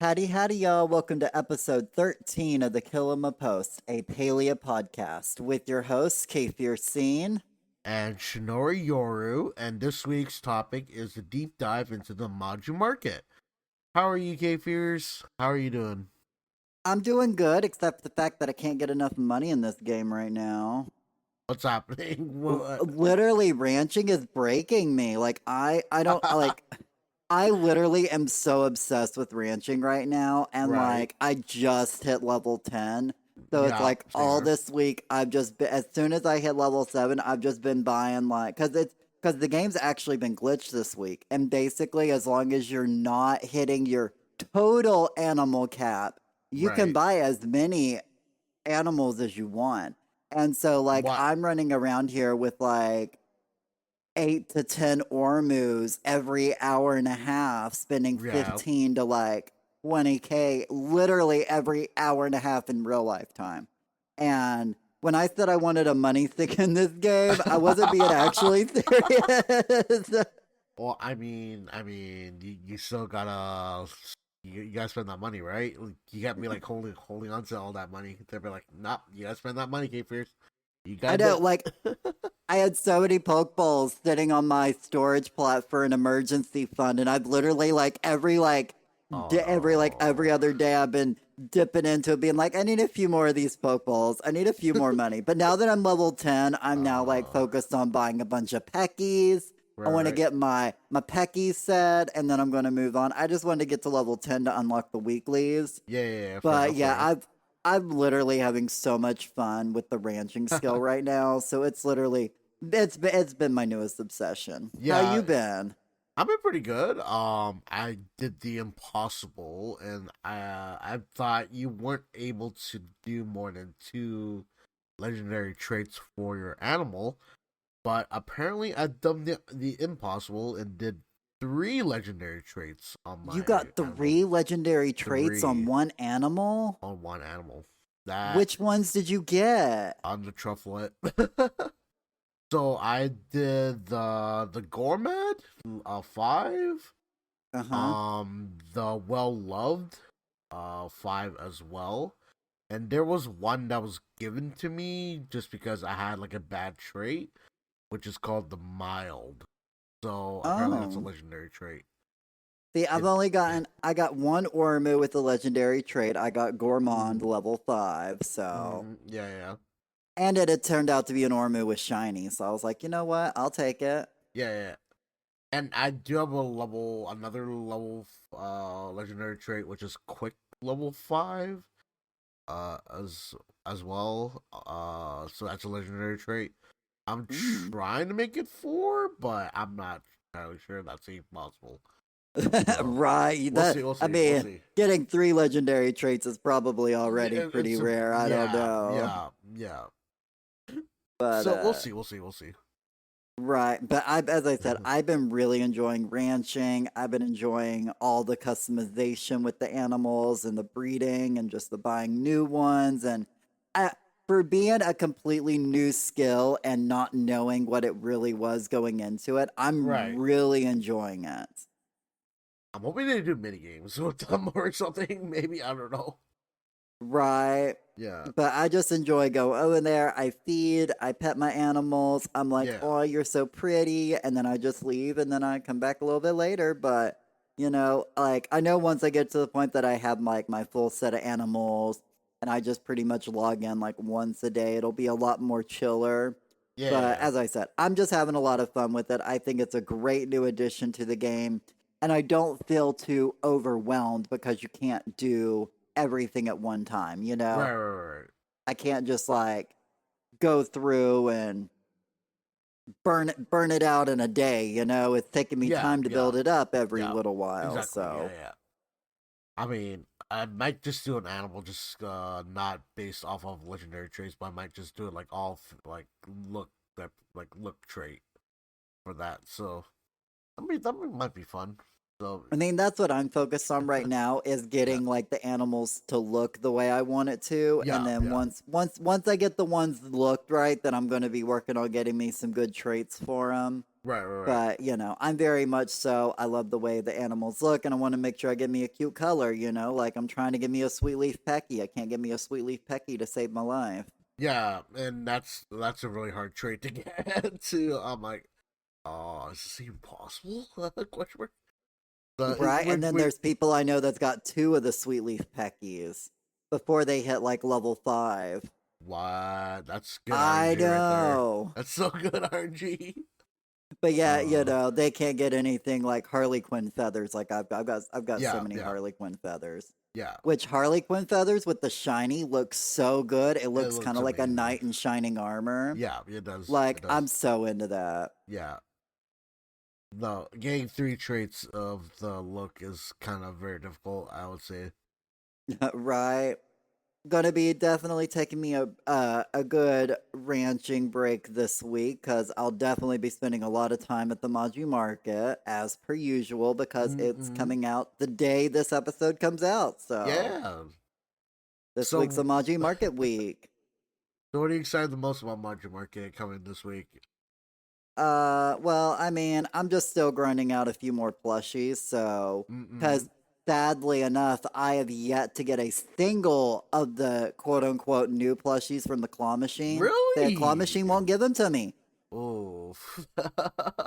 Howdy, howdy, y'all. Welcome to episode 13 of the Kilima Post, a paleo podcast with your hosts, Kafir Scene. And Shinori Yoru, and this week's topic is a deep dive into the Maji market. How are you, K-Fears? How are you doing? I'm doing good, except for the fact that I can't get enough money in this game right now. What's happening? What? Literally, ranching is breaking me. I don't, I literally am so obsessed with ranching right now, and Right. I just hit level 10. So it's Yeah, like same all here. this week I've just been, as soon as I hit level 7, I've just been buying because the game's actually been glitched this week. And basically, as long as you're not hitting your total animal cap, you can Right. buy as many animals as you want. And so What? I'm running around here with 8 to 10 Ormus every hour and a half, spending Yeah. 15 to 20K literally every hour and a half in real life time. And when I said I wanted a money stick in this game, I wasn't being actually serious. Well, you still you gotta spend that money, right? You got me like holding on to all that money. They'll be like, "Nah, you gotta spend that money, K-Fears. You I gotta know, do it." I had so many Pokeballs sitting on my storage plot for an emergency fund, and I've literally Oh every no. other day I've been dipping into it, being like, I need a few more of these Pokeballs. I need a few more money. But now that I'm level 10, I'm now Uh, focused on buying a bunch of Peckies. I want to right. get my Pecky set, and then I'm going to move on. I just wanted to get to level 10 to unlock the weeklies. Yeah, fair But enough, fair yeah, enough. I'm literally having so much fun with the ranching skill right now. So it's been my newest obsession. How Yeah, you been? I've been pretty good. I did the impossible, and I thought you weren't able to do more than two legendary traits for your animal, but apparently I've done the impossible and did three legendary traits on You my got animal. 3 legendary traits on Three one animal? on one animal. That Which ones did you get? on the trufflet. So I did the gourmet, 5. Uh-huh. The well loved, 5 as well. And there was one that was given to me just because I had like a bad trait, which is called the mild. So apparently that's a Oh. legendary trait. See, It, I got one Ormu with the legendary trait. I got Gourmand mm, level 5, so. yeah, yeah, And it had turned out to be an Ormu with shiny, so I was like, you know what? I'll take it. yeah, yeah. And I do have another level, legendary trait, which is quick level 5, uh, as as well. So that's a legendary trait. I'm Mm. trying to make it 4, but I'm not entirely sure that's even possible. So Right. we'll see, we'll I see, we'll mean, see. getting 3 legendary traits is probably already pretty It's a rare. I don't yeah, know. yeah, yeah. But So we'll see, we'll see, we'll see. right, but as I said, I've been really enjoying ranching. I've been enjoying all the customization with the animals and the breeding and just the buying new ones. And I, for being a completely new skill and not knowing what it really was going into it, I'm Right. really enjoying it. I'm hoping they do mini games with them or something. Maybe I don't know. Right. Yeah, But I just enjoy going over there. I feed, I pet my animals. I'm like, yeah, oh, you're so pretty. And then I just leave and then I come back a little bit later. But, I know once I get to the point that I have my full set of animals and I just pretty much log in like once a day, it'll be a lot more chiller. But yeah. as I said, I'm just having a lot of fun with it. I think it's a great new addition to the game. And I don't feel too overwhelmed because you can't do everything at one time, you know? Right, right, right. I can't just go through and burn it out in a day, you know? It's taking me Yeah, time to yeah, build it up every yeah. little while, Exactly. Yeah, so yeah. I mean, I might just do an animal, just not based off of legendary traits, but I might just do it like like look trait for that. So I mean, might be fun. So I mean, that's what I'm focused on right now is yeah, getting like the animals to look the way I want it to, and yeah, then yeah. once I get the ones looked right, then I'm going to be working on getting me some good traits for them. Right, right, right. But, I'm very much so I love the way the animals look, and I want to make sure I get me a cute color, like I'm trying to get me a sweet leaf pecky. I can't get me a sweet leaf pecky to save my life. Yeah, and that's a really hard trait to get to. I'm like, oh, is this even possible? Question mark. Right? And then When there's people I know that's got two of the sweet leaf peckies before they hit like level 5. what? That's good I RNG right there. know. That's so good RNG. But yeah, Uh, they can't get anything like Harley Quinn feathers. Like I've got so yeah, many yeah, Harley Quinn feathers. yeah. Which Harley Quinn feathers with the shiny looks so good. It It looks kind looks of like a amazing. knight in shining armor. Yeah, it does. It Like does. I'm so into that. Yeah. No, getting three traits of the look is kind of very difficult, I would say. Right. Gonna be definitely taking me a good ranching break this week because I'll definitely be spending a lot of time at the Maji Market as per usual because it's Mm-hmm. coming out the day this episode comes out. So Yeah. this week's a So, Maji Market week. so what are you excited the most about Maji Market coming this week? Well, I mean, I'm just still grinding out a few more plushies, so Mm-mm. because sadly enough, I have yet to get a single of the quote unquote new plushies from the claw machine. The claw machine Really? won't give them to me. Oh.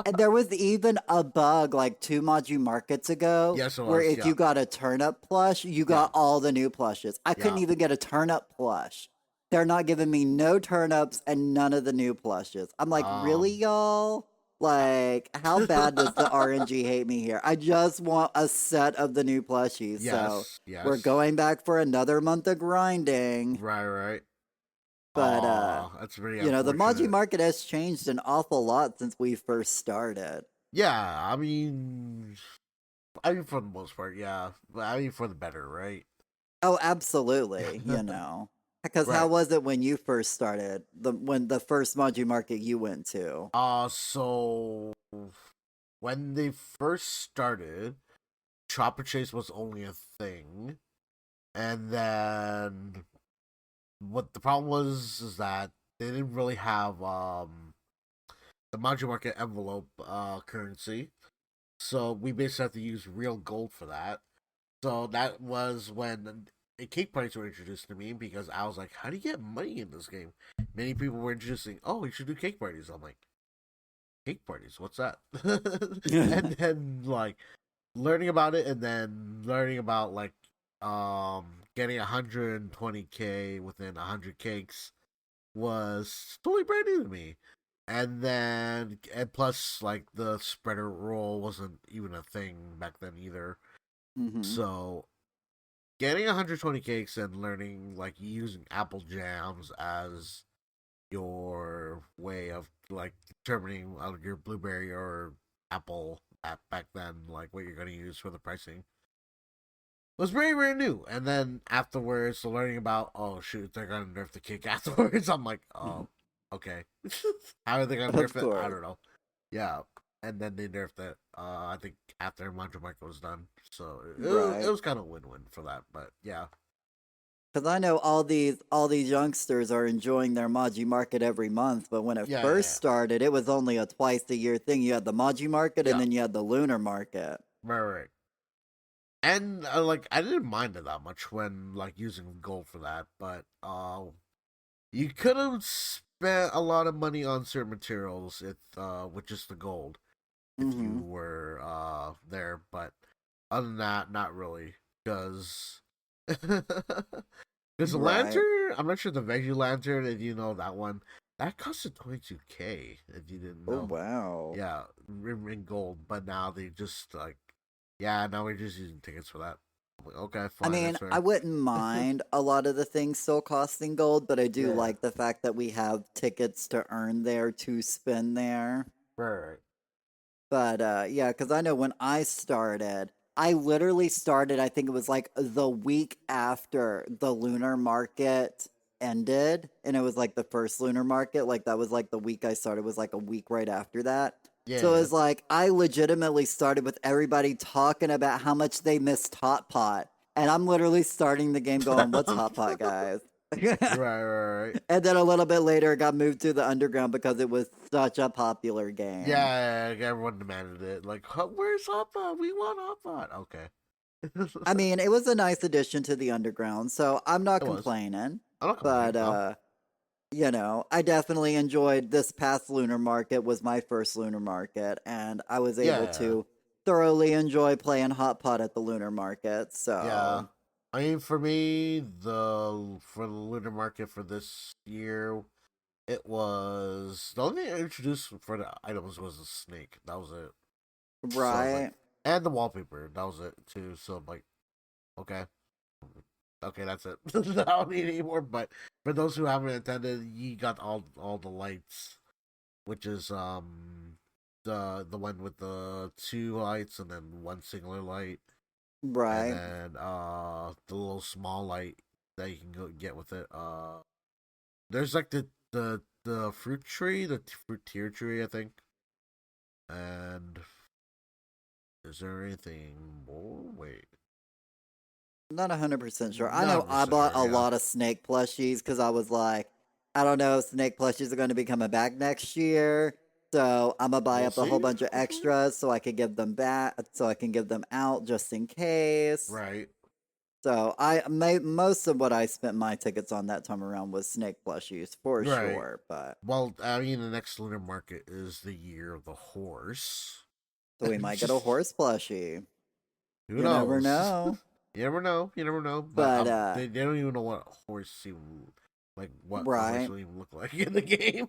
And there was even a bug like two Maju markets ago Yes, it where was. if Yeah. you got a turnip plush, you Yeah. got all the new plushes. I couldn't Yeah. even get a turnip plush. They're not giving me no turnips and none of the new plushes. I'm like, really, Um. y'all? Like, how bad does the RNG hate me here? I just want a set of the new plushies. So Yes. we're Yes. going back for another month of grinding. Right. Right. But That's pretty the Maji unfortunate. market has changed an awful lot since we first started. Yeah. I mean, for the most part, yeah. But I mean, for the better, right? Oh, absolutely. Because how Right. was it when you first started? When the first Maji market you went to? So when they first started, Chopper Chase was only a thing, and then what the problem was is that they didn't really have the Maji Market envelope currency, so we basically had to use real gold for that. So that was when cake parties were introduced to me because I was like, "How do you get money in this game?" Many people were introducing, "Oh, you should do cake parties." I'm like, "Cake parties? What's that?" And then like learning about it, and then learning about like getting 120K within 100 cakes was totally brand new to me. And plus like the spreader roll wasn't even a thing back then either. hmm So getting 120 cakes and learning like using apple jams as your way of like determining your blueberry or apple at back then, like what you're going to use for the pricing was very very new. And then afterwards, learning about oh shoot, they're gonna nerf the cake afterwards. I'm like, oh, okay. How are they gonna Of nerf it? I course. don't know. Yeah, and then they nerfed it. I think after Mantra Michael was done, so it Right. was kind of win win for that. But yeah, Because I know all these youngsters are enjoying their Maji market every month, but when it yeah, yeah, first yeah. started, it was only a twice a year thing. You had the Maji market and Yeah. then you had the lunar market. Right, right. And like I didn't mind it that much when like using gold for that, but you could have spent a lot of money on certain materials if with just the gold if you hmm were there, but other than that, not really. Because there's a Right. lantern, I'm not sure the veggie lantern, if you know that one, that costed 22K if you didn't Oh know. wow. Yeah, in gold, but now they just like yeah, now we're just using tickets for that. I'm like, okay, I fine, mean, that's I fair. wouldn't mind a lot of the things still costing gold, but I do Yeah, yeah. like the fact that we have tickets to earn there to spend there. Right. But yeah, because I know when I started, I literally started, I think it was like the week after the lunar market ended. And it was like the first lunar market. Like that was like the week I started, was like a week right after that. So Yeah. it's like I legitimately started with everybody talking about how much they missed Hot Pot. And I'm literally starting the game going, what's Hot Pot, guys? Right. And then a little bit later, it got moved to the underground because it was such a popular game. Yeah, everyone demanded it. Like, where's Hoppa? We want Hoppa. Okay. I mean, it was a nice addition to the underground, so I'm not It was. complaining. I'm not But complaining. No. I definitely enjoyed this past lunar market was my first lunar market, and I was able Yeah. to thoroughly enjoy playing hot pot at the lunar market. Yeah. So I mean, for me, for the lunar market for this year, it was the only thing I introduced for the items was a snake. That was it. So I was like, right, and the wallpaper. That was it too. So I'm like, okay, okay, that's it. I don't need any more. But for those who haven't attended, you got all the lights, which is the one with the two lights and then one singular light, and right. then the little small light that you can go get with it. There's like the fruit tree, the fruit tier tree, I think. And is there anything more? Wait, Not 100% sure. I not know I 100% bought sure. a Yeah, lot of snake plushies because I was like, I don't know if snake plushies are going to be coming back next year. So I'm gonna buy we'll up a whole see. bunch of Hopefully, extras so I could give them back, so I can give them out just in case. right, So I made most of what I spent my tickets on that time around was snake plushies for right. sure. But Well, I mean, the next lunar market is the year of the horse. so we might get a Just horse plushie. who You never knows? know. You never know. You never know. But But they don't even know what a horse even like what a horse right. will even look like in the game.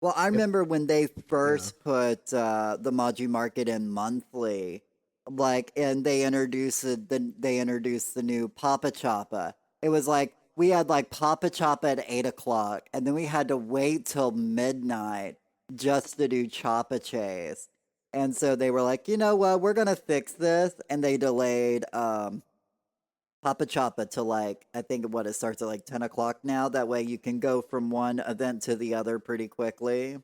Well, I If remember when they yeah, first put the Maji Market in monthly, like, and they introduced the new Papa Choppa. It was like we had like Papa Choppa at 8 o'clock, and then we had to wait till midnight just to do Choppa Chase. And so they were like, you know what, we're gonna fix this, and they delayed Papa Choppa to like I think what it starts at like 10 o'clock now. That way you can go from one event to the other pretty quickly.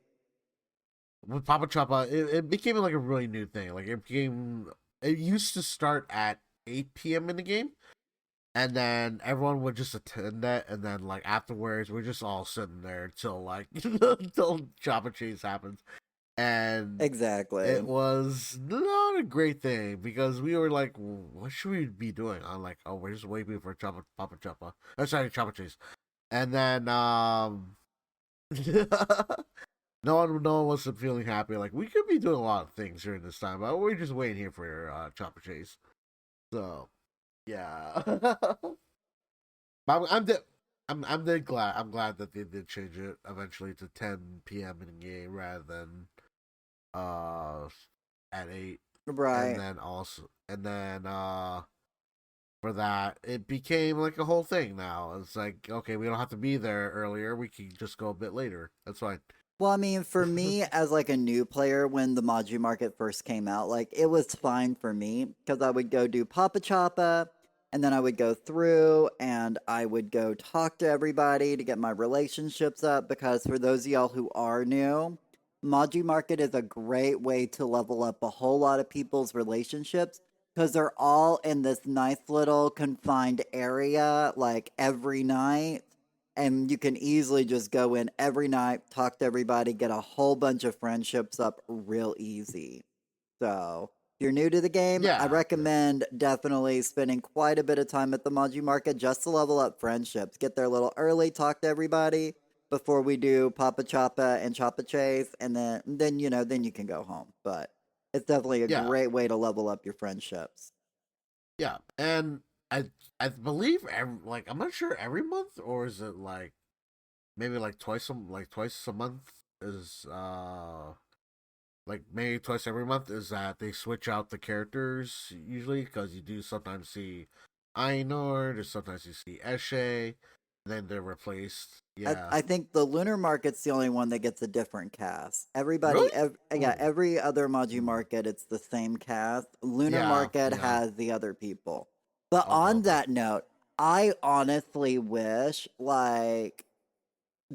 with Papa Choppa, it became like a really new thing. Like it became, it used to start at 8 p.m. in the game, and then everyone would just attend that, and then like afterwards, we're just all sitting there till like till Choppa Chase happens, and it Exactly. was not a great thing because we were like, what should we be doing? I'm like, oh, we're just waiting for Papa Choppa. Oh, sorry, Choppa Chase, and then no one was feeling happy. Like we could be doing a lot of things during this time, but we're just waiting here for Chopper Chase. So yeah, but I'm glad that they did change it eventually to 10 p.m. in the game rather than uh at 8, and Right. then for that it became like a whole thing. Now it's like, okay, we don't have to be there earlier. We can just go a bit later. That's fine. Well, I mean, for me as like a new player when the Maji Market first came out, like it was fine for me because I would go do Papa Choppa and then I would go through and I would go talk to everybody to get my relationships up because for those of y'all who are new, Maji Market is a great way to level up a whole lot of people's relationships because they're all in this nice little confined area like every night and you can easily just go in every night, talk to everybody, get a whole bunch of friendships up real easy. So, if you're new to the game, I Yeah, yeah, recommend definitely spending quite a bit of time at the Maji Market just to level up friendships. Get there a little early, talk to everybody before we do Papa Choppa and Choppa Chase, and then you can go home. But it's definitely a yeah. great way to level up your friendships. Yeah, and I I believe like I'm not sure every month, or is it like maybe like twice a month is like maybe twice every month is that they switch out the characters usually, because you do sometimes see Ainur, there's sometimes you see Eshe, then they're replaced. I, Yeah, I think the lunar market's the only one that gets a different cast. really? Yeah, Oh, every other Maji hmm. market, it's the same cast. Lunar Yeah, market yeah. has the other people. But Okay, on okay. that note, I honestly wish like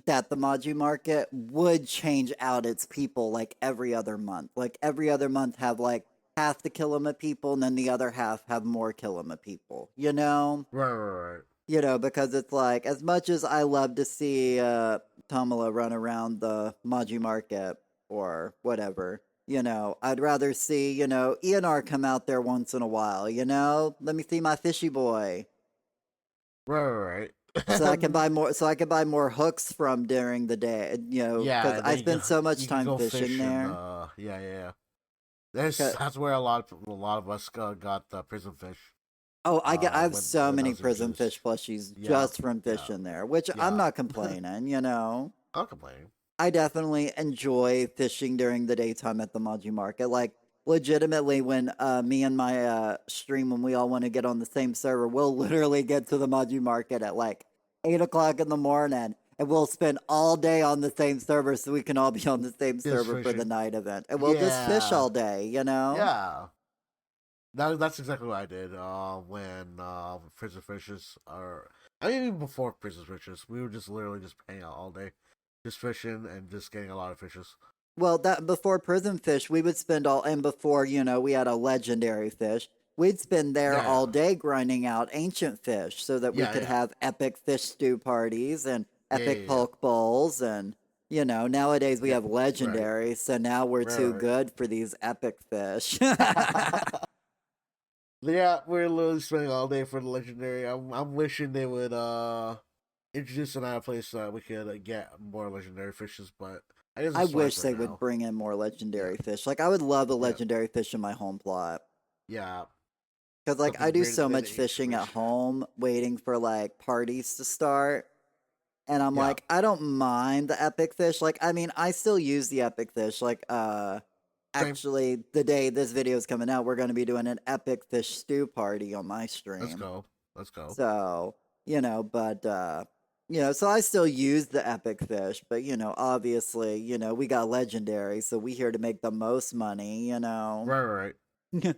that the Maji market would change out its people like every other month. Like every other month have like half the Kilima people and then the other half have more Kilima people, you know? Right, right, right. You know, because it's like as much as I love to see Tamala run around the Maji market or whatever, you know, I'd rather see, you know, ENR come out there once in a while, you know? Let me see my fishy boy. Right, right, right. So I can buy more. So I can buy more hooks from during the day. You know, because Yeah, I then spend so much you can time go fishing fish and there. yeah, yeah, yeah. 'Cause- That's where a lot of us got prison fish. Oh, I have so When that many was prison introduced. fish plushies Yeah, just from yeah, fishing there, which I'm yeah. not complaining. You know, I'm not complaining. I definitely enjoy fishing during the daytime at the Maji Market. Like, legitimately, when me and my stream, when we all want to get on the same server, we'll literally get to the Maji Market at like 8 o'clock in the morning, and we'll spend all day on the same server so we can all be on the same Just server for the fishing. night event, and we'll just fish Yeah, all day. You know? yeah. That's exactly what I did. When prison fishes are, I mean, even before prison fishes, we were just literally just hanging out all day, just fishing and just getting a lot of fishes. Well, that before prison fish, we would spend all, and before, you know, we had a legendary fish, we'd spend there Yeah, all day grinding out ancient fish so that we yeah, could yeah, have epic fish stew parties and yeah, yeah, epic yeah, poke bowls. And, you know, nowadays we yeah. have Right, legendary, so now we're too right, good for these epic fish. right. Yeah, we're literally spending all day for the legendary. I'm wishing they would introduce another place that we could get more legendary fishes, but I guess I it's fine wish for they would now. bring in more Yeah, legendary fish. Like, I would love a yeah, legendary fish in my home plot. yeah. Because, like, I Something do greater so than much the ancient fishing at fish. home, waiting for, like, parties to start. And I'm Yeah, like, I don't mind the epic fish. Like, I mean, I still use the epic fish. Like, same. actually, the day this video is coming out, we're going to be doing an epic fish stew party on my Let's stream. go. Let's go. So, you know, but, you know, so I still use the epic fish, but, you know, obviously, you know, we got legendary, so we here to make the most money, you know. Right, right.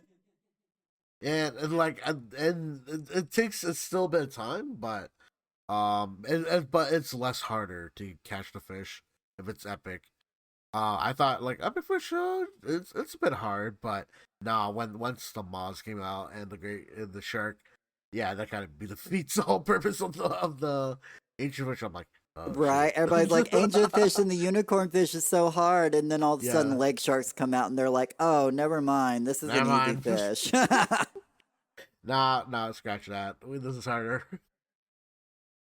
And like, and it takes it's still a bit of time, but but it's less harder to catch the fish if it's epic. I thought like epic fish, it's a bit hard, but nah. When once the Moz came out and the great and the shark, yeah, that kind of defeats the whole purpose of the ancient fish. I'm like, oh Right? shoot. Everybody's like, angel fish and the unicorn fish is so hard. And then all of a sudden, Yeah, lake sharks come out and they're like, oh, never mind. This is an never easy mind. fish. Nah, scratch that. This is harder.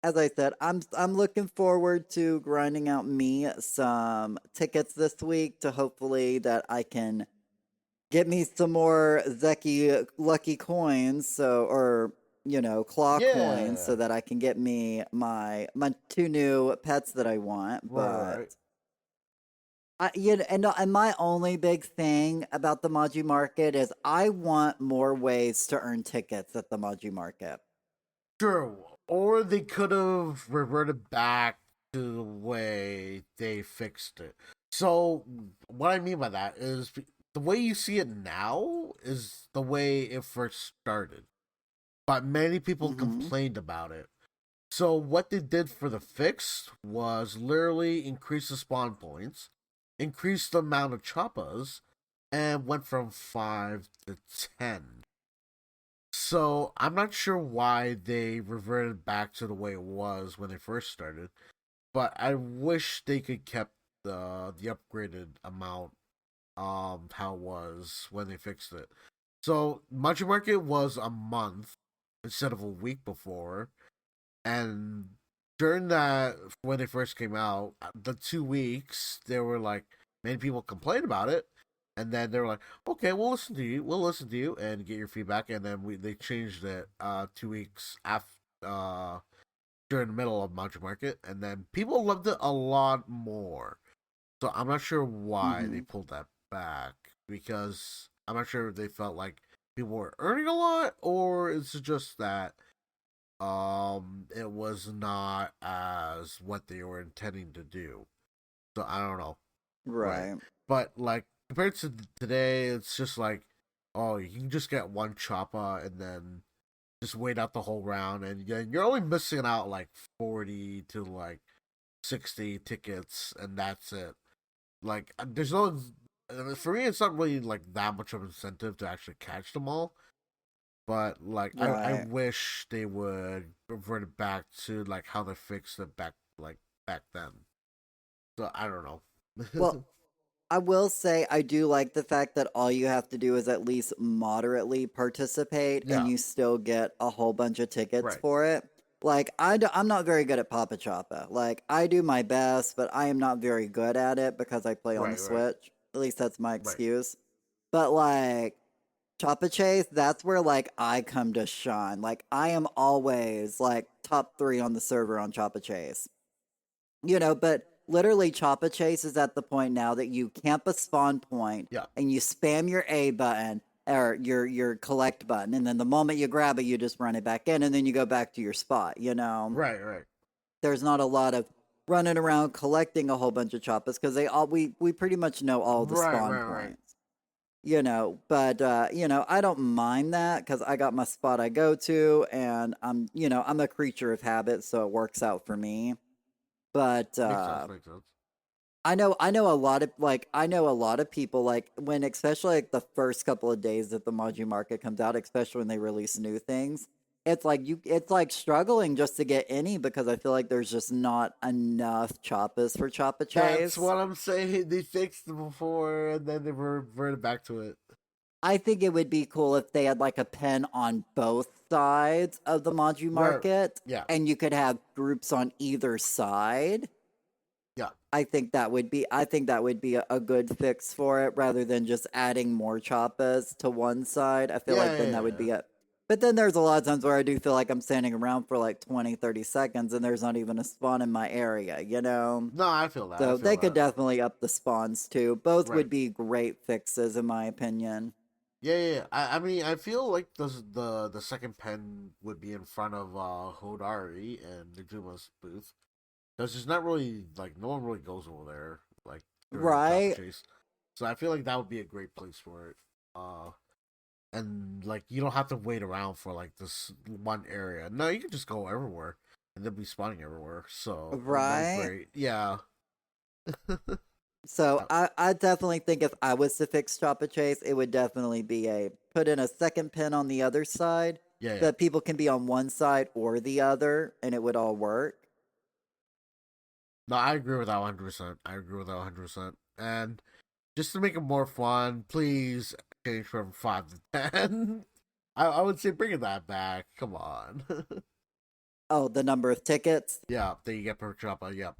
As I said, I'm looking forward to grinding out me some tickets this week to hopefully that I can get me some more Zeki lucky coins, so or you know claw coins, so Yeah, that I can get me my two new pets that I want. right, But right. you know, and my only big thing about the Maji Market is I want more ways to earn tickets at the Maji Market. True. Or they could have reverted back to the way they fixed it. So, what I mean by that is the way you see it now is the way it first started. But many people Mm-hmm. complained about it. So, what they did for the fix was literally increase the spawn points, increase the amount of choppas, and went from 5 to 10. So I'm not sure why they reverted back to the way it was when they first started, but I wish they could kept the upgraded amount how it was when they fixed it. So Machi Market was a month instead of a week before, and during that when they first came out, the 2 weeks there were like many people complained about it, and then they were like, "Okay, we'll listen to you. We'll listen to you and get your feedback." And then they changed it 2 weeks after during the middle of Mountain Market, and then people loved it a lot more. So I'm not sure why they Mm-hmm. pulled that back because I'm not sure if they felt like people were earning a lot or it's just that it was not as what they were intending to do. So I don't know. Right. Right. But like compared to today, it's just like, oh, you can just get one choppa and then just wait out the whole round, and you're only missing out like 40 to like 60 tickets and that's it. Like, there's no for me. It's not really like that much of an incentive to actually catch them all. But like, I Right. wish they would revert it back to like how they fixed it back then. So I don't know. Well, I will say I do like the fact that all you have to do is at least moderately participate and Yeah, you still get a whole bunch of tickets right, for it. Like, I'm not very good at Papa Choppa. Like, I do my best, but I am not very good at it because I play on the right, Switch. At least that's my right. excuse. But, like, Choppa Chase, that's where, like, I come to shine. Like, I am always, like, top 3 on the server on Choppa Chase. But literally Choppa Chase is at the point now that you camp a spawn point Yeah, and you spam your A button or your collect button, and then the moment you grab it, you just run it back in, and then you go back to your spot. right. There's not a lot of running around collecting a whole bunch of choppas because we pretty much know all the Right, spawn right, right. points. But I don't mind that because I got my spot I go to, and I'm a creature of habit, so it works out for me. But Makes sense, makes sense. I know a lot of people like when especially like the first couple of days that the Maji market comes out, especially when they release new things. It's like struggling just to get any because I feel like there's just not enough choppas for Choppa That's Chase. what I'm saying. They fixed it before and then they reverted back to it. I think it would be cool if they had like a pen on both sides of the Maji Right. market Yeah. and you could have groups on either side. Yeah. I think that would be a good fix for it rather than just adding more choppas to one side. I feel Yeah, like yeah, then that would yeah. be it. But then there's a lot of times where I do feel like I'm standing around for like 20, 30 seconds and there's not even a spawn in my area? No, I feel that. I So feel they could that. definitely up the spawns too. Both Right. would be great fixes in my opinion. Yeah, yeah, yeah. I mean, I feel like the second pen would be in front of Hodari and Najuma's booth because there's not really like no one really goes over there like during Chopper Right? Chase, so I feel like that would be a great place for it. And like you don't have to wait around for like this one area. No, you can just go everywhere and they'll be spawning everywhere. So that's Right? great. Yeah, So Uh, I definitely think if I was to fix Choppa Chase, it would definitely be a put in a second pin on the other side yeah, yeah. that people can be on one side or the other and it would all work. No, I agree with that 100%. I agree with that 100%. And just to make it more fun, please change from 5 to 10. I would say bring that back. Come on. Oh, the number of tickets. Yeah, then you get per chopper. Yep.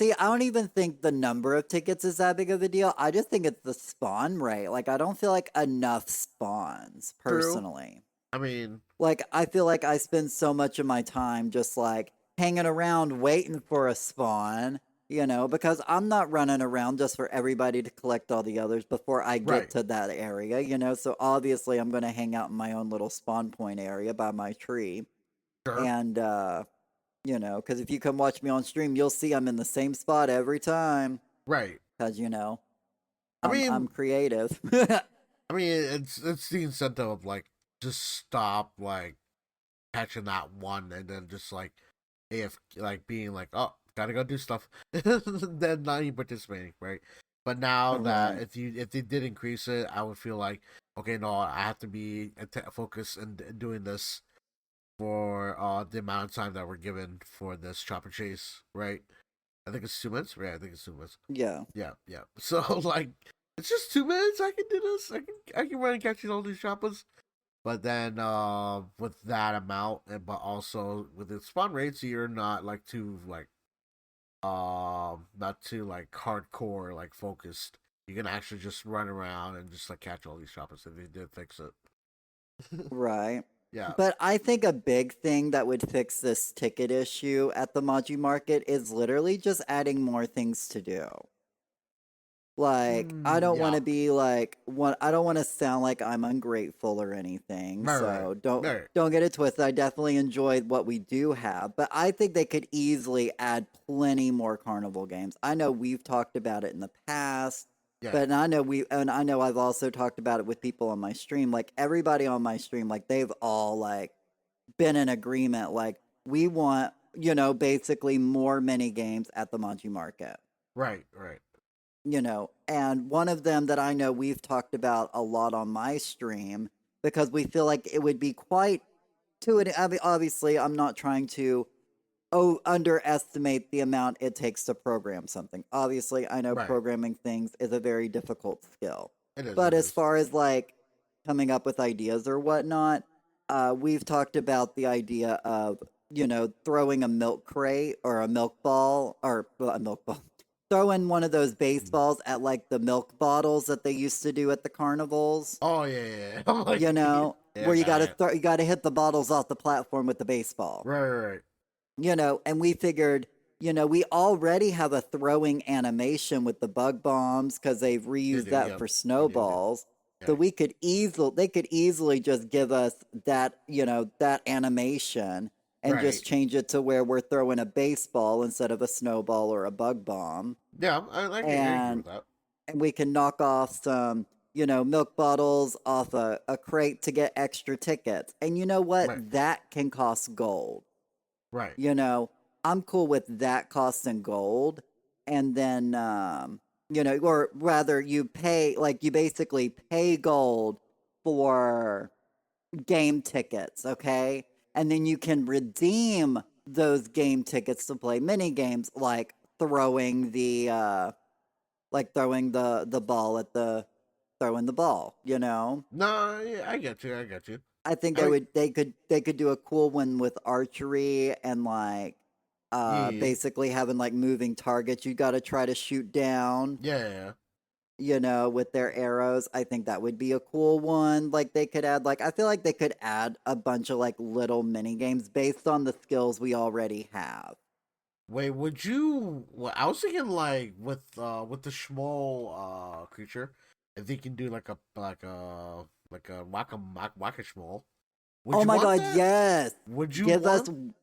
See, I don't even think the number of tickets is that big of a deal. I just think it's the spawn rate. Like I don't feel like enough spawns True. personally. I mean, Like I feel like I spend so much of my time just like hanging around waiting for a spawn, because I'm not running around just for everybody to collect all the others before I get right. to that area. So obviously I'm going to hang out in my own little spawn point area by my tree. Sure. And cuz if you come watch me on stream, you'll see I'm in the same spot every time Right. cuz I I'm mean, creative. it's the incentive of like just stop like catching that one and then just like if like being like oh gotta go do stuff then not even participating, right? But now that Right. if they did increase it, I would feel like okay, no, I have to be focused in doing this for the amount of time that we're given for this chopper chase, right? I think it's 2 minutes. Yeah, I think it's 2 minutes. Yeah. Yeah, yeah. So like, it's just 2 minutes. I can do this. I can run and catch all these choppers. But then with that amount, but also with the spawn rates, you're not like too like not too like hardcore like focused. You can actually just run around and just like catch all these choppers. If they did fix it. Right. Yeah. But I think a big thing that would fix this ticket issue at the Maji market is literally just adding more things to do. Like, I don't want Yeah. to be like what I don't want to sound like I'm ungrateful or anything. Right. Right. So don't Right. don't get it twisted. I definitely enjoy what we do have, but I think they could easily add plenty more carnival games. I know we've talked about it in the past, Yeah. but I know I've also talked about it with people on my stream. Like everybody on my stream, like they've all like been in agreement. Like we want basically more mini games at the Maji Market. Right, right. And one of them that I know we've talked about a lot on my stream because we feel like it would be quite to it. Obviously, I'm not trying to underestimate the amount it takes to program something. Obviously, I know Right. programming things is a very difficult skill. It is, But it as is. far as like coming up with ideas or whatnot, we've talked about the idea of, throwing a milk crate or a milk ball or well, a milk ball. Throwing one of those Mm. baseballs at like the milk bottles that they used to do at the carnivals, Oh yeah, yeah, yeah. I'm like, yeah, where you got gotta it. throw you gotta hit the bottles off the platform with the baseball. Right, right, right. And we figured, we already have a throwing animation with the bug bombs because they've They reused do, that yep. for They do, yeah. snowballs. So Yeah. they could easily just give us that, that animation and Right. just change it to where we're throwing a baseball instead of a snowball or a bug bomb. Yeah, I agree And with that. and we can knock off some, milk bottles off a crate to get extra tickets. And you know what? Right, That can cost gold. right. You know, I'm cool with that costing gold. And then, or rather, you basically pay gold for game tickets, okay? And then you can redeem those game tickets to play mini games like throwing the ball at throwing the ball. No, yeah, I get you. I get you. I think I mean, they could do a cool one with archery and like yeah, basically having like moving targets you got to try to shoot down, yeah, yeah, yeah. with their arrows. I think that would be a cool one. Like they could add like I feel like they could add a bunch of like little mini games based on the skills we already have. Wait, would you? Well, I was thinking like with the small creature, if they can do like a whack a small. Would Oh you my want god, that? yes. Would you Give us want?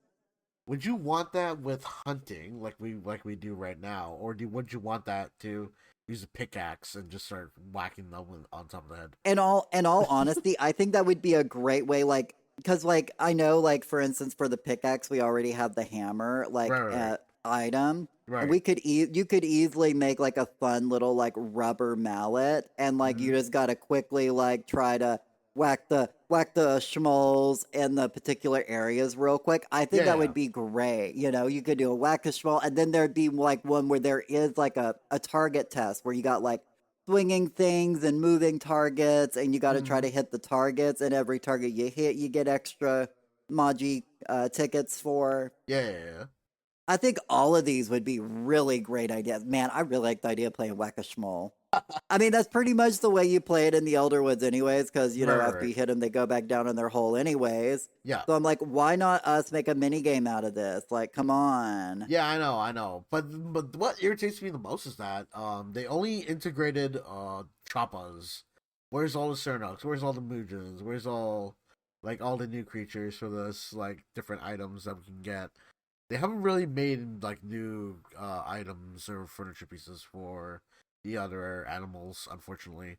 Would you want that with hunting like we do right now, or would you want that to use a pickaxe and just start whacking them on top of the head? in all honesty, I think that would be a great way, like, because like I know, like for instance, for the pickaxe, we already have the hammer Right, like right, item, and right. you could easily make like a fun little like rubber mallet, and like Mm-hmm. you just gotta quickly like try to whack the schmoles in the particular areas real quick. I think that Yeah, would be great. You could do a whack a schmole, and then there'd be like one where there is like a target test where you got like swinging things and moving targets, and you got to try mm-hmm. to hit the targets. And every target you hit, you get extra Maji tickets for. Yeah, yeah, yeah. I think all of these would be really great ideas. Man, I really like the idea of playing Whack a Schmoll. I mean, that's pretty much the way you play it in the Elder Woods, anyways, because, Right, right, after right. you hit them, they go back down in their hole, anyways. Yeah, So I'm like, why not us make a mini game out of this? Like, come on. yeah. I know. But what irritates me the most is that they only integrated choppas. Where's all the Cernox? Where's all the Mujins? Where's all the new creatures for this like different items that we can get? They haven't really made like new items or furniture pieces for the other animals, unfortunately.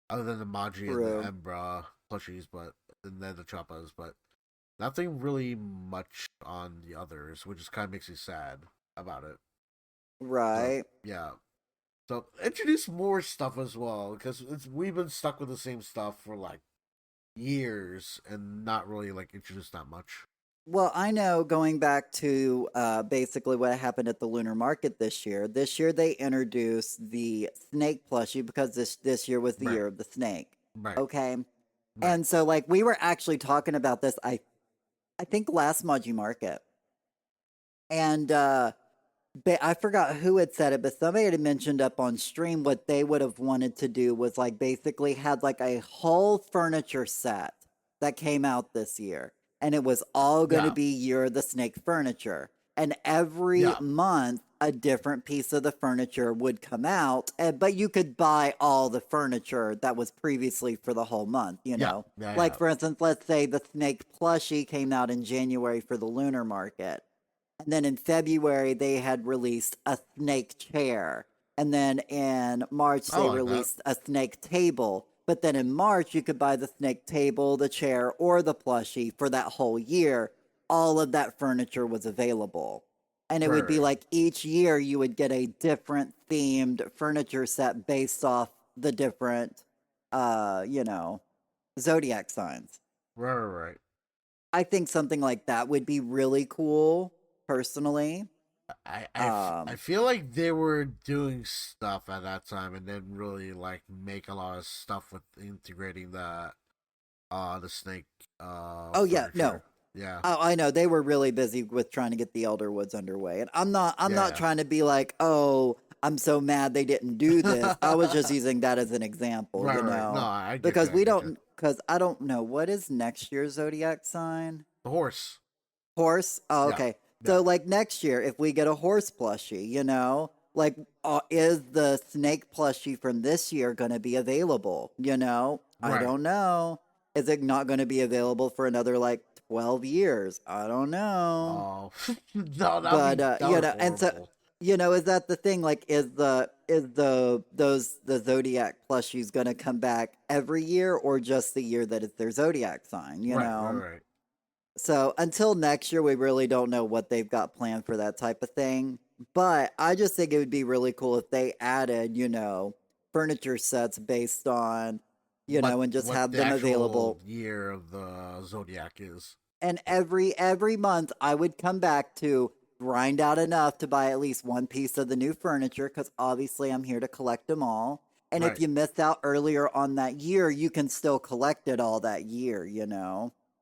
Other than the Maji and the True. Embra plushies, but and then the Choppas, but nothing really much on the others, which just kind of makes me sad about it. So Right. yeah, so introduce more stuff as well because we've been stuck with the same stuff for like years and not really like introduced that much. Well, I know going back to basically what happened at the Lunar Market this year. This year they introduced the snake plushie because this year was the Right, year of the snake. right, Okay, right. and so like we were actually talking about this. I think last Maji Market, and I forgot who had said it, but somebody had mentioned up on stream what they would have wanted to do was like basically had like a whole furniture set that came out this year. And it was all going to Yeah, be Year of the Snake furniture. And every yeah, month, a different piece of the furniture would come out. But you could buy all the furniture that was previously for the whole month. yeah, yeah, Like, yeah. for instance, let's say the snake plushie came out in January for the lunar market. And then in February, they had released a snake chair. And then in March, I they like that. released a snake table. But then in March, you could buy the snake table, the chair, or the plushie for that whole year. all of that furniture was available. And it Right, would be right. like each year you would get a different themed furniture set based off the different, you know, zodiac signs. Right, right, right. I think something like that would be really cool, personally. I Um, feel like they were doing stuff at that time and then really like make a lot of stuff with integrating the snake oh yeah, furniture. no, Yeah. I know they were really busy with trying to get the Elder Woods underway, and I'm not Yeah. trying to be like, oh, I'm so mad they didn't do this. I was just using that as an example, Right, right. No, I get you. because I get you. because I don't know what is next year's zodiac sign. The horse. Horse? Oh, Yeah. okay. Yeah. So, like next year, if we get a horse plushie, like, is the snake plushie from this year going to be available? I Right. don't know. Is it not going to be available for another like 12 years? I don't know. Oh, no, But, that would be and so, horrible. is that the thing? Like, the Zodiac plushies going to come back every year or just the year that it's their Zodiac sign, you Right, right, know? right. So until next year, we really don't know what they've got planned for that type of thing. But I just think it would be really cool if they added, furniture sets based on, and just What have the them actual available. year of the zodiac is? And every month, I would come back to grind out enough to buy at least one piece of the new furniture because obviously I'm here to collect them all. And if Right. you missed out earlier on that year, you can still collect it all that year.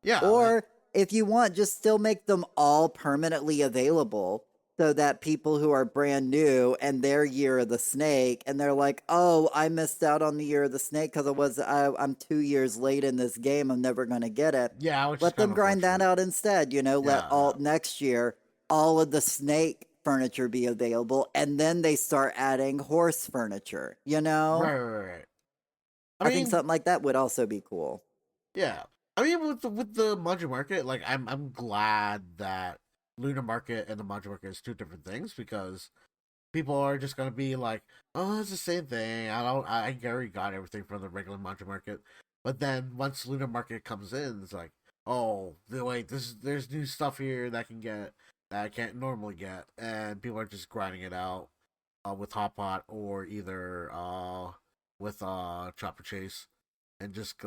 Yeah. Or if you want, just still make them all permanently available so that people who are brand new and their year of the snake and they're like, oh, I missed out on the year of the snake because I'm 2 years late in this game. I'm never going to get it. Yeah, which is Let kind them of grind that unfortunate. out instead. Let Yeah, all yeah. next year all of the snake furniture be available and then they start adding horse furniture. Right, right, right. I I think mean, something like that would also be cool. yeah. I mean, with the Maji market, like I'm glad that lunar market and the Maji market is two different things because people are just gonna be like, oh, it's the same thing. I already got everything from the regular Maji market, but then once lunar market comes in, it's like, oh, wait, there's new stuff here that I can get that I can't normally get, and people are just grinding it out with Hot Pot or either with Chopper Chase, and just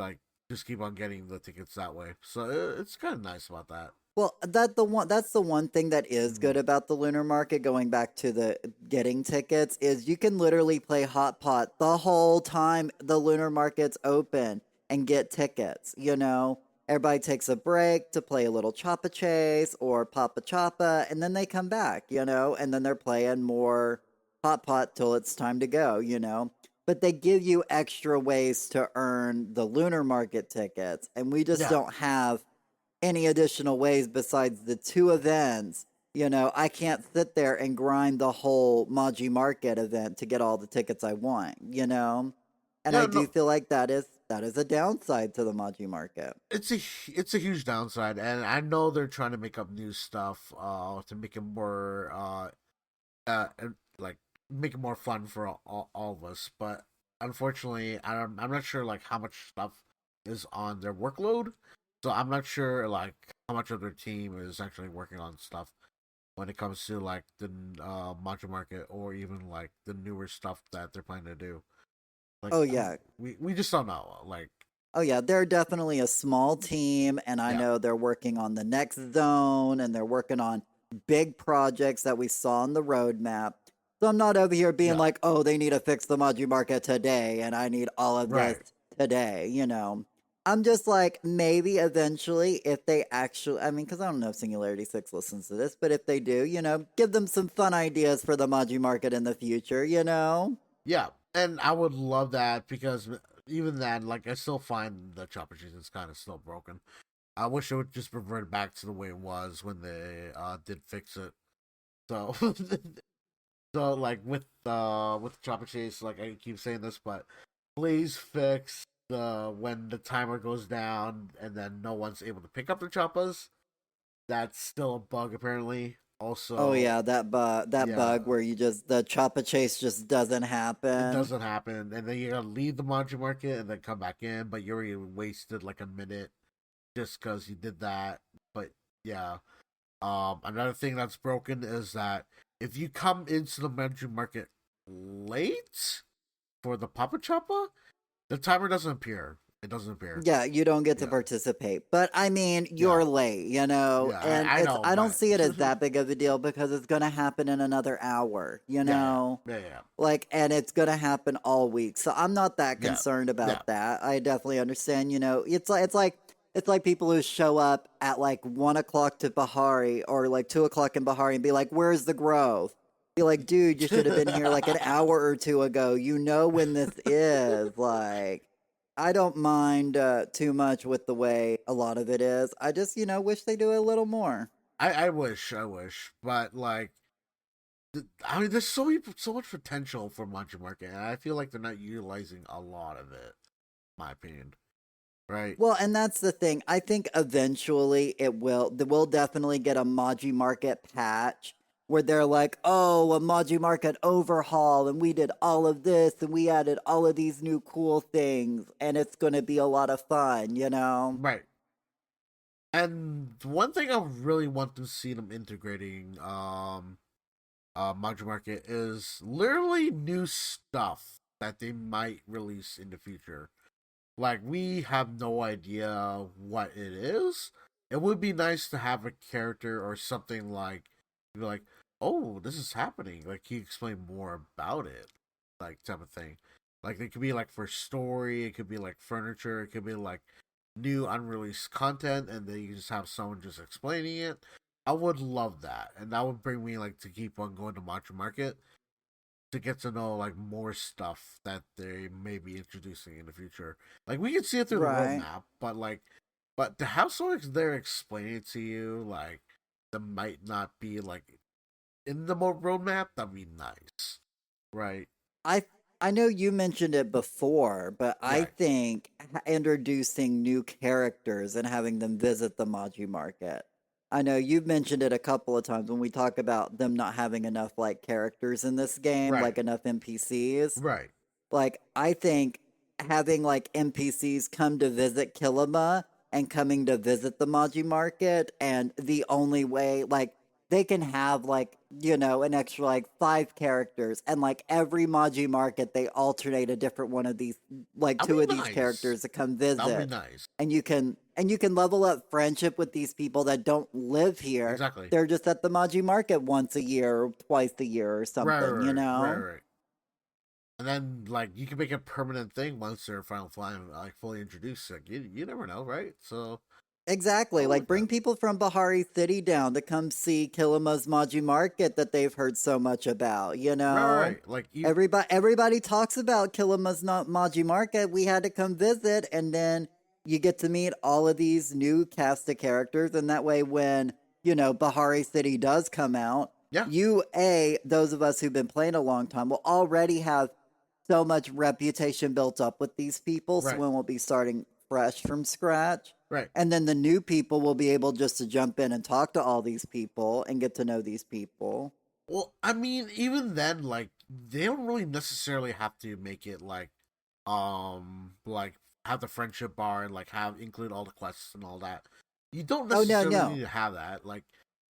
keep on getting the tickets that way. So it's kind of nice about that. Well, that's the one thing that is Mm-hmm. good about the lunar market, going back to the getting tickets, is you can literally play hot pot the whole time the lunar market's open and get tickets. Everybody takes a break to play a little Choppa Chase or Papa Choppa, and then they come back, and then they're playing more hot pot till it's time to go. But they give you extra ways to earn the lunar market tickets, and we just Yeah, don't have any additional ways besides the two events. I can't sit there and grind the whole Maji Market event to get all the tickets I want. And yeah, I do no, feel like that is a downside to the Maji Market. it's a huge downside, and I know they're trying to make up new stuff to make it more like make it more fun for all of us. But unfortunately, I'm not sure like how much stuff is on their workload, so I'm not sure like how much of their team is actually working on stuff when it comes to like the module market or even like the newer stuff that they're planning to do. Like Oh yeah. we just don't know. Like Oh yeah, they're definitely a small team, and I yeah, know they're working on the next zone and they're working on big projects that we saw on the roadmap. So I'm not over here being yeah, like, oh, they need to fix the Maji market today and I need all of this right. today. I'm just like, maybe eventually, if they actually, I mean, because I don't know if Singularity 6 listens to this, but if they do, give them some fun ideas for the Maji market in the future. Yeah, and I would love that because even then, like, I still find the chopper cheese is kind of still broken. I wish it would just revert back to the way it was when they did fix it. So, so like with chopper chase, like I keep saying this, but please fix the when the timer goes down and then no one's able to pick up the choppas. That's still a bug apparently. Oh Also, yeah, that yeah, bug where the choppa chase just doesn't it happen. doesn't happen, and then you gotta leave the Maji market and then come back in, but you already wasted like a minute just because you did that. But Yeah. Another thing that's broken is that if you come into the Mandarin market late for the Papa Choppa, the timer doesn't appear. It doesn't appear. Yeah, you don't get to Yeah. participate. But I mean, Yeah. you're late, you know, Yeah, and I it's know, I don't but see it as that big of a deal because it's going to happen in another hour, you yeah, yeah, know? yeah, yeah, Like, and it's going to happen all week. So I'm not that yeah, concerned yeah. about that. I definitely understand, you know, it's like people who show up at like 1 o'clock to Bahari or like 2 o'clock in Bahari and be like, "Where's the grove?" Be like, "Dude, you should have been here like an hour or two ago. You know when this is." Like, I don't mind too much with the way a lot of it is. I just, wish they do it a little more. I wish, but like, I mean, there's so much potential for Maji Market, and I feel like they're not utilizing a lot of it. My opinion, right? Well, and that's the thing. I think eventually we'll definitely get a Maji Market patch where they're like, "Oh, a Maji Market overhaul and we did all of this and we added all of these new cool things and it's going to be a lot of fun, you know?" Right. And one thing I really want to see them integrating, Maji Market is literally new stuff that they might release in the future. Like we have no idea what it is. It would be nice to have a character or something like be like, oh, this is happening. Like he explain more about it, like type of thing. Like it could be like for story, it could be like furniture, it could be like new unreleased content, and then you just have someone just explaining it. I would love that, and that would bring me like to keep on going to Matcha Market to get to know like more stuff that they may be introducing in the future. Like we can see it through the Right. roadmap, but to have someone there explain it to you, like that might not be like in the roadmap, that'd be nice, right? I I know you mentioned it before, but I Right, think introducing new characters and having them visit the Maji Market. I know you've mentioned it a couple of times when we talk about them not having enough like characters in this game, right, like enough NPCs. right. Like, I think having like NPCs come to visit Kilima and coming to visit the Maji Market, and the only way, like, they can have like, an extra like 5 characters, and like every Maji Market, they alternate a different one of these, like That'd two be of these nice. characters to come That'd be visit. nice. And you can level up friendship with these people that don't live here. Exactly. They're just at the Maji Market once a year or twice a year or Right, something, you right, right, know? right. And then like you can make a permanent thing once they're Final Flying like fully introduced. Like you never know, right? So I Exactly. like Like that. bring people from Bahari City down to come see Kilima's Maji Market that they've heard so much about, you Right, right, know? right. Like you Everybody talks about Kilima's not Maji Market. We had to come visit, and then you get to meet all of these new cast of characters, and that way when, Bahari City does come out, yeah, those of us who've been playing a long time will already have so much reputation built up with these people, so right, we won't be starting fresh from scratch. right. And then the new people will be able just to jump in and talk to all these people and get to know these people. Well, I mean, even then, like they don't really necessarily have to make it like have the friendship bar and like have include all the quests and all that. You don't Oh, no, necessarily no. need to have that, like,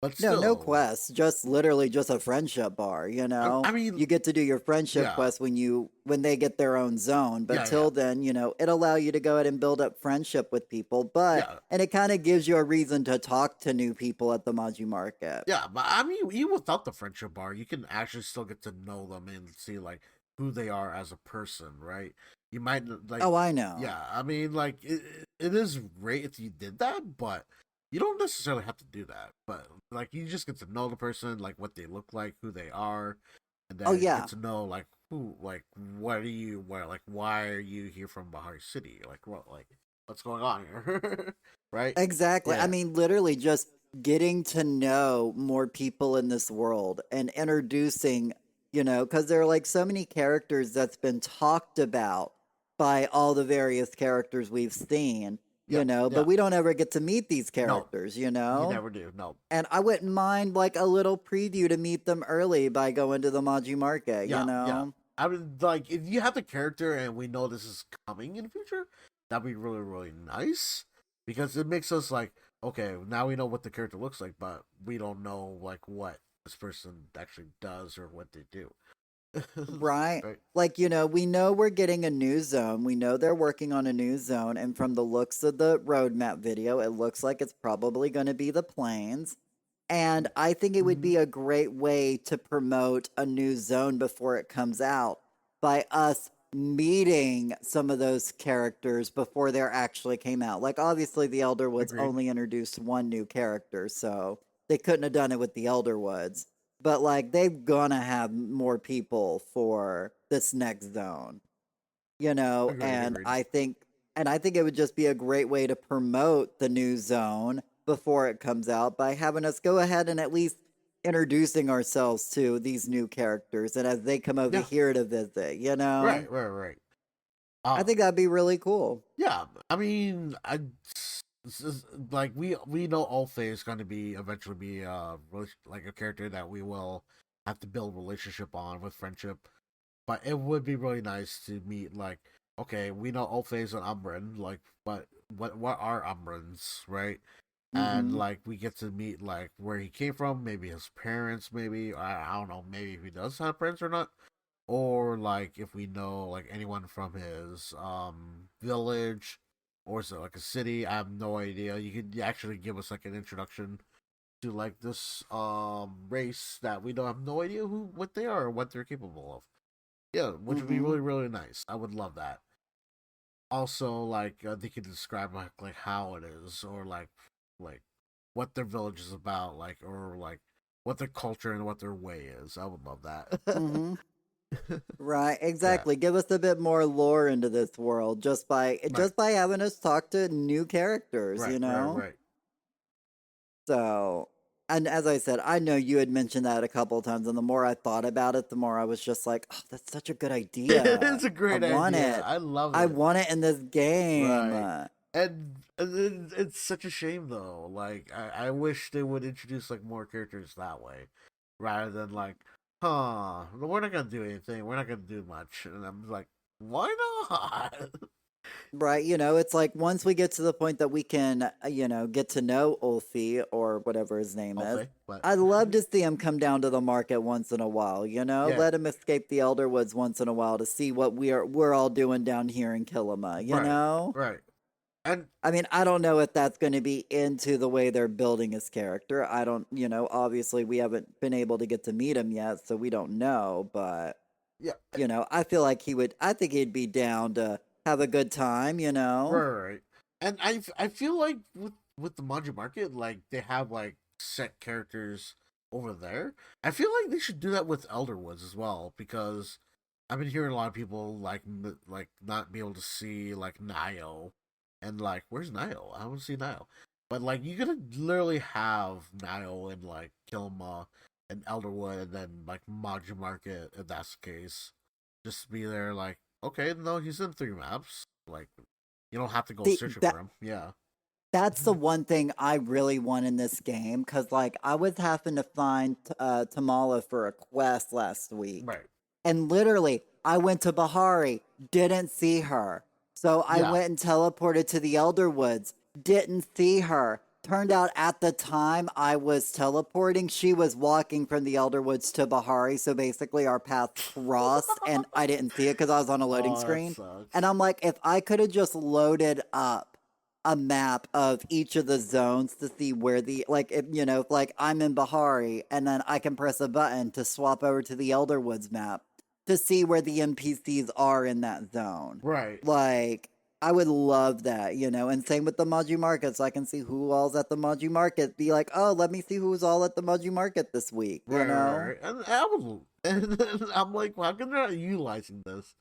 but No, no still, quests. Just literally just a friendship bar, you know? I mean, You get to do your friendship yeah, quest when they get their own zone. But yeah, yeah, till then, it allow you to go ahead and build up friendship with people. yeah. And it kind of gives you a reason to talk to new people at the Maji Market. Yeah, but I mean, even without the friendship bar, you can actually still get to know them and see like who they are as a person, right? You might like, Oh, I know. yeah. I mean, like it is great if you did that, but you don't necessarily have to do that. But like, you just get to know the person, like what they look like, who they are, and Oh, then get yeah. to know like who, like what are you, where, like why are you here from Bahar City? Like what's going on here, right? Exactly. I Yeah, mean, literally just getting to know more people in this world and introducing, because there are like so many characters that's been talked about by all the various characters we've seen, yeah, but yeah. we don't ever get to meet these No, characters, you never do. No. And I wouldn't mind like a little preview to meet them early by going to the Maji Market, Yeah, you yeah. know? I mean, like, if you have the character and we know this is coming in the future, that'd be really, really nice because it makes us like, okay, now we know what the character looks like, but we don't know like what this person actually does or what they do. Right. Right. Like, we know we're getting a new zone. We know they're working on a new zone. And from the looks of the roadmap video, it looks like it's probably going to be the plains. And I think it would Mm-hmm. be a great way to promote a new zone before it comes out by us meeting some of those characters before they're actually came out. Like, obviously, the Elderwoods Agreed. only introduced one new character, so they couldn't have done it with the Elderwoods. But, like, they're gonna have more people for this next zone, Agreed. and Agreed. I think it would just be a great way to promote the new zone before it comes out by having us go ahead and at least introducing ourselves to these new characters and as they come over Yeah. here to visit. Right. Right. Right. I Uh, think that'd be really cool. yeah. I mean, like we know Ulfe is going to be eventually be like a character that we will have to build relationship on with friendship. But it would be really nice to meet like, okay, we know Ulfe is an Umbran, like, but what are Umbrans, right? And Mhm. like we get to meet like where he came from, maybe his parents, maybe I don't know, maybe if he does have parents or not, or like if we know like anyone from his village, or is it like a city? I have no idea. You could actually give us like an introduction to like this race that we don't have no idea who what they are or what they're capable of. Yeah, which would be Mhm. really really nice. I would love that. Also, like they could describe like how it is, or like what their village is about, like or like what their culture and what their way is. I would love that. Mhm. Right, Yeah. exactly. Give us a bit more lore into this world Right. just by having us talk to new characters, Right. Right. Right. So, and as I said, I know you had mentioned that a couple of times, and the more I thought about it, the more I was just like, "Oh, that's such a good idea. It's a I great want idea. it. I love I it. want it in this game." Right. And it's such a shame though. Like I wish they would introduce like more characters that way, rather than like, huh, we're not gonna do anything. We're not gonna do much. And I'm like, why not? Right, it's like once we get to the point that we can, get to know Ulfi or whatever his name is, Okay, but I'd love to see him come down to the market once in a while, yeah, Let him escape the Elderwoods once in a while to see what we're all doing down here in Kilima, you right, know? right, and I mean, I don't know if that's going to be into the way they're building his character. I don't, obviously we haven't been able to get to meet him yet, so we don't know, but yeah, I feel like I think he'd be down to have a good time. right. And I feel like with the Maji market, like they have like set characters over there. I feel like they should do that with Elderwoods as well because I've been hearing a lot of people like like not be able to see like Nio, and like where's Nio? I don't see Nio. But like you could literally have Nio in like Kilma and Elderwood and then like Maji Market if that's the case. Just be there like, okay, no, he's in 3 maps. Like you don't have to go See, searching that for him. Yeah. that's the one thing I really want in this game because, like, I was having to find Tamala for a quest last week, Right. and literally, I went to Bahari, didn't see her. So I Yeah. went and teleported to the Elderwoods, didn't see her. Turned out at the time I was teleporting, she was walking from the Elderwoods to Bahari. So basically, our paths crossed, and I didn't see it because I was on a loading Oh, that screen. And sucks. I'm like, if I could have just loaded up a map of each of the zones to see where like, if, if like I'm in Bahari, and then I can press a button to swap over to the Elderwoods map to see where the NPCs are in that zone. Right. Like, I would love that. And same with the Maji Market, so I can see who all's at the Maji Market. Be like, oh, let me see who's all at the Maji Market this week, you know? Right. And I was, and I'm like, how come they're not utilizing this?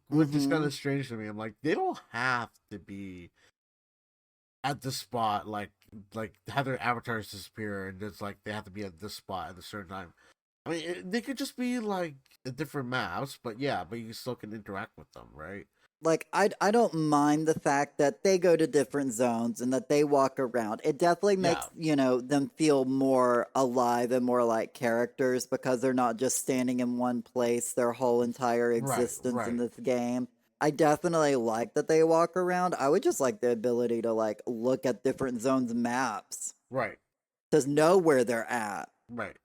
Which is kind Mm-hmm. of strange to me. I'm like, they don't have to be at the spot, like have their avatars disappear, and it's like they have to be at this spot at a certain time. I mean, they could just be like a different maps, but yeah, but you still can interact with them, right? Like, I don't mind the fact that they go to different zones and that they walk around. It definitely Yeah. makes, them feel more alive and more like characters because they're not just standing in one place their whole entire Right. existence in Right. this game. I definitely like that they walk around. I would just like the ability to like look at different zones maps Right, to know where they're at. right.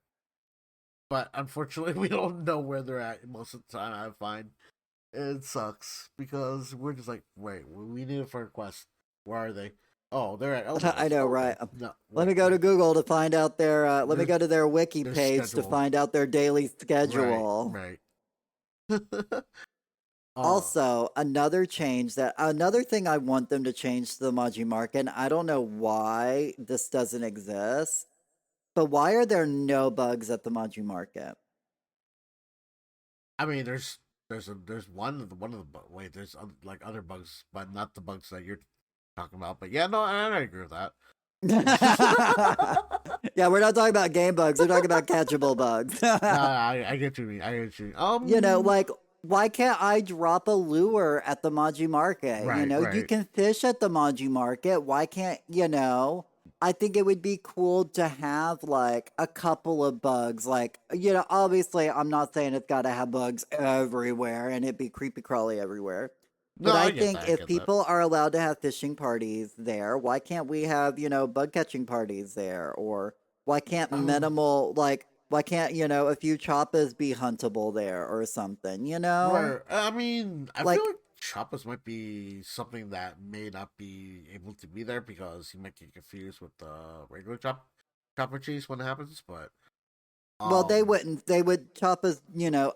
But unfortunately, we don't know where they're at most of the time. I find it sucks because we're just like, wait, we need a for a quest. Where are they? Oh, they're at I Elmos. know, Okay, right? no, Let me wait, go to wait. Google to find out their. Let me Their go to their wiki their page to schedule. find out their daily Right, schedule. right. uh, Also, another thing I want them to change to the Maji market, and I don't know why this doesn't exist, but why are there no bugs at the Maji market? I mean, there's one of the wait, there's like other bugs, but not the bugs that you're talking about. But yeah, no, I agree with that. Yeah, we're not talking about game bugs, we're talking about catchable bugs. No, I get you. I get you. Like, why can't I drop a lure at the Maji market? Right, You right. can fish at the Maji market. Why can't, I think it would be cool to have like a couple of bugs. Like, obviously, I'm not saying it's got to have bugs everywhere and it be creepy crawly everywhere. No, But I I get think that. I if get that. people are allowed to have fishing parties there, why can't we have, bug catching parties there? Or why can't Um, why can't, a few choppas be huntable there or something, you know? right. I mean, I feel Like, like Choppas might be something that may not be able to be there because he might get confused with the regular chopper cheese when it happens. But well, um, they would choppas,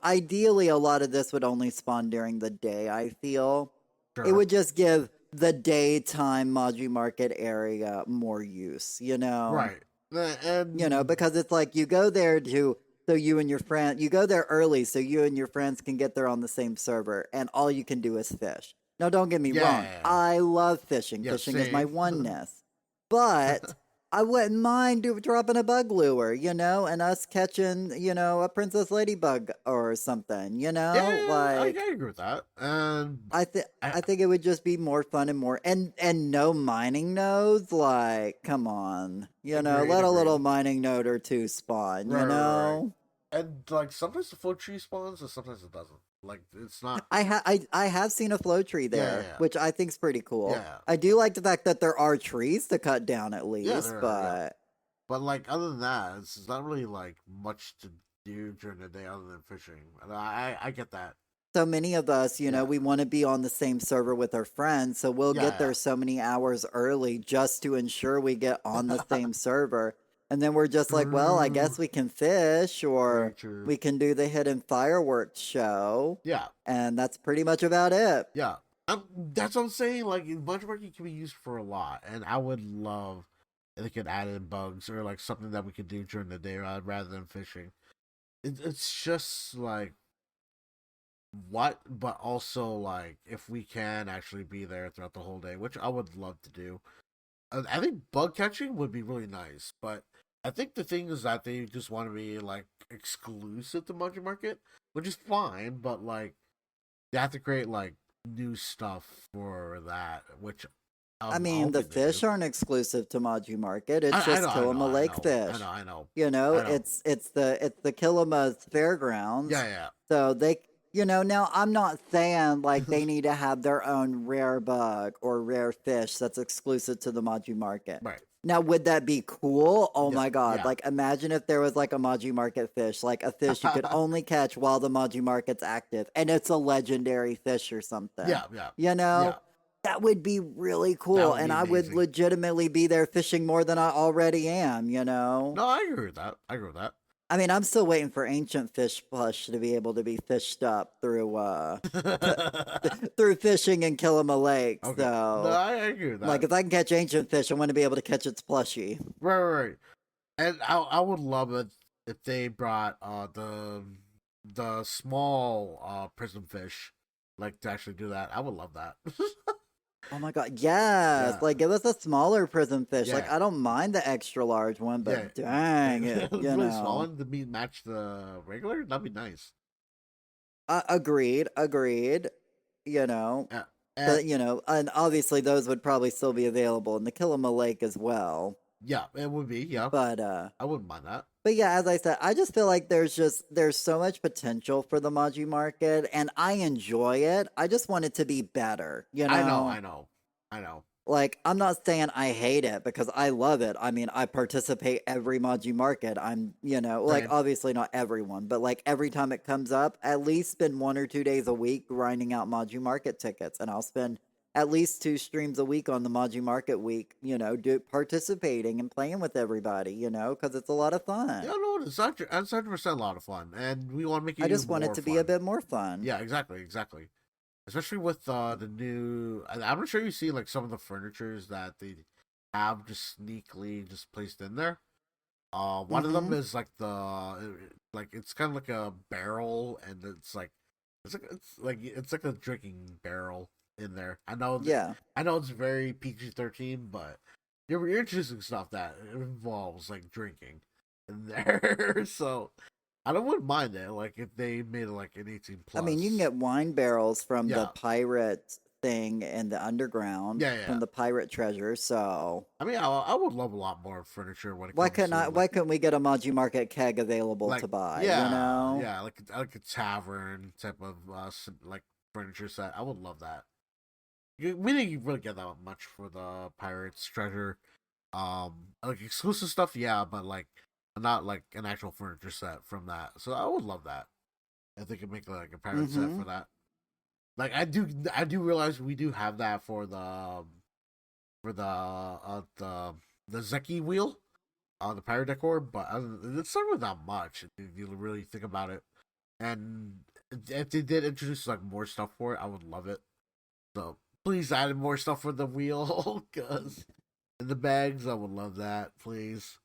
ideally a lot of this would only spawn during the day, I feel. It sure. would just give the daytime Maji Market area more use, you know? Right. And Because it's like you go there early so you and your friends can get there on the same server and all you can do is fish. Now, don't get me wrong, yeah, I love fishing. yeah, Fishing is my same. oneness. But I wouldn't mind dropping a bug lure, and us catching, a princess ladybug or something, Yeah, like I agree with that. And I I think it would just be more fun and more and no mining nodes. Like, come on, agreed, let a little agreed. mining node or two spawn. Right, right, right. And like sometimes the float tree spawns, and sometimes it doesn't. Like it's not. I have seen a flow tree Yeah, there, yeah, which I think's pretty cool. yeah, I do like the fact that there are trees to cut down at yeah. least, There are, yeah. but But like other than that, it's not really like much to do during the day other than fishing. And I get that. so many of us, Yeah, we want to be on the same server with our friends, so we'll get yeah, there so many hours early just to ensure we get on the yeah. same server. And then we're just like, well, I True. guess we can fish Very or true. we can do the hidden fireworks show. Yeah, And that's pretty much about it. yeah. That's what I'm saying. Like bunch working can be used for a lot, and I would love if they could add in bugs or like something that we could do during the day rather than fishing. It's just like what, but also like if we can actually be there throughout the whole day, which I would love to do. I think bug catching would be really nice, but I think the thing is that they just want to be like exclusive to Monkey Market, which is fine, but like they have to create like new stuff for that, which I I'm mean, the hoping they do. fish aren't exclusive to Maji Market. It's I just know, I know, Kilima I Lake know, I know, fish. I know, I know. It's the Kilima's Yeah, fairgrounds. yeah, So now I'm not saying like they need to have their own rare bug or rare fish that's exclusive to the Maji Market. right. Now, would that be cool? Oh Yeah, my God. yeah, Like, imagine if there was like a Maji Market fish, like a fish you could only catch while the Maji Market's active, and it's a legendary fish or something. yeah, yeah, You yeah. know? That would be really That cool, would and be I would amazing. legitimately be there fishing more than I already am? No, I agree with that. I agree with that. I mean, I'm still waiting for ancient fish plush to be able to be fished up through through fishing in Kilima Lake. Okay. No, So, I agree with like, that. if I can catch ancient fish, I want to be able to catch its plushie. Right, right, right. And I would love it if they brought the small prism fish, like to actually do that. I would love that. Oh my God, yes! Yeah, Like, give us a smaller prism fish. Like, yeah, I don't mind the extra large one, yeah. but dang it, Really small one to be match the regular. That'd be nice. Agreed, agreed. You know, Yeah, and but and obviously those would probably still be available in the Kilima Lake as well. Yeah, it would be. Yeah, But I wouldn't mind that. yeah, as I said, I just feel like there's so much potential for the Maji market, and I enjoy it. I just want it to be better, you I know, know? I know, I know. Like, I'm not saying I hate it because I love it. I mean, I participate every Maji market. Like, Same. obviously not everyone, but like every time it comes up, at least spend 1 or 2 days a week grinding out Maji market tickets. And I'll spend at least 2 streams a week on the Maji market week, participating and playing with everybody, because it's a lot of Yeah, fun. no, it's 100% a lot of fun, and we want to make it I even just want it more to be a fun. bit more fun. Yeah, exactly, exactly. Especially with the new. I'm not sure you see like some of the furnitures that they have just sneakily just placed in there. One of them Mm-hmm. is like it's kind of like a barrel, and it's like a drinking barrel in there. Yeah. I know it's very PG-13, but you're introducing stuff that involves like drinking in there, so I don't wouldn't mind it. Like if they made it like an 18 I mean, you can plus. get wine barrels from the Yeah, pirate thing in the underground, yeah, yeah. from the pirate treasure. So I mean, I would love a lot more furniture when it comes to like why couldn't we get a Maji Market keg available like to buy? yeah, yeah, like a tavern type of like furniture set. I would love that. We didn't really get that much for the pirates treasure. Like exclusive stuff, yeah, but like not like an actual furniture set from that. So I would love that if they could make like a pirate set Mm-hmm. for that. Like I do realize we do have that for the Zeki wheel, the pirate decor, but it's not really that much if you really think about it. And if they did introduce like more stuff for it, I would love it. So please add more stuff for the wheel, cause in the bags, I would love that. Please.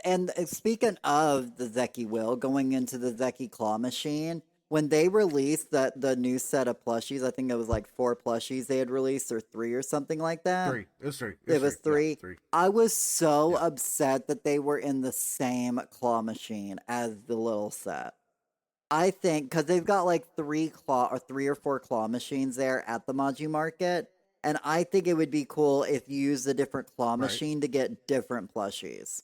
And speaking of the Zeki wheel, going into the Zeki claw machine, when they released the new set of plushies, I think it was like 4 plushies they had released or 3 or something like that. Three. It's three. It's It was three. Yeah, 3. three. I was so Yeah. upset that they were in the same claw machine as the little set. I think because they've got like 3 or 4 claw machines there at the Maji Market, and I think it would be cool if you use a different claw Right. machine to get different plushies.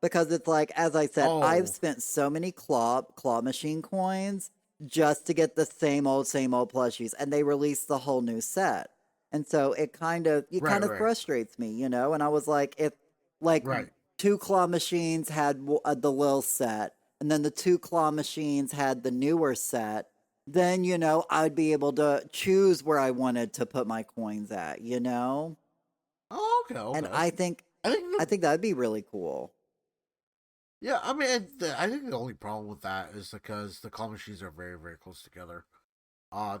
Because it's like, as I said, I've Oh. spent so many claw machine coins just to get the same old plushies, and they released the whole new set. And so it Right. kind of Right. frustrates me, and I was like, if like Right. 2 claw machines had the lil set, and then the 2 claw machines had the newer set, then I'd be able to choose where I wanted to put my coins at. Oh. Okay. And Okay. I I think think that'd be really cool. yeah. I mean, I think the only problem with that is because the claw machines are very very close together.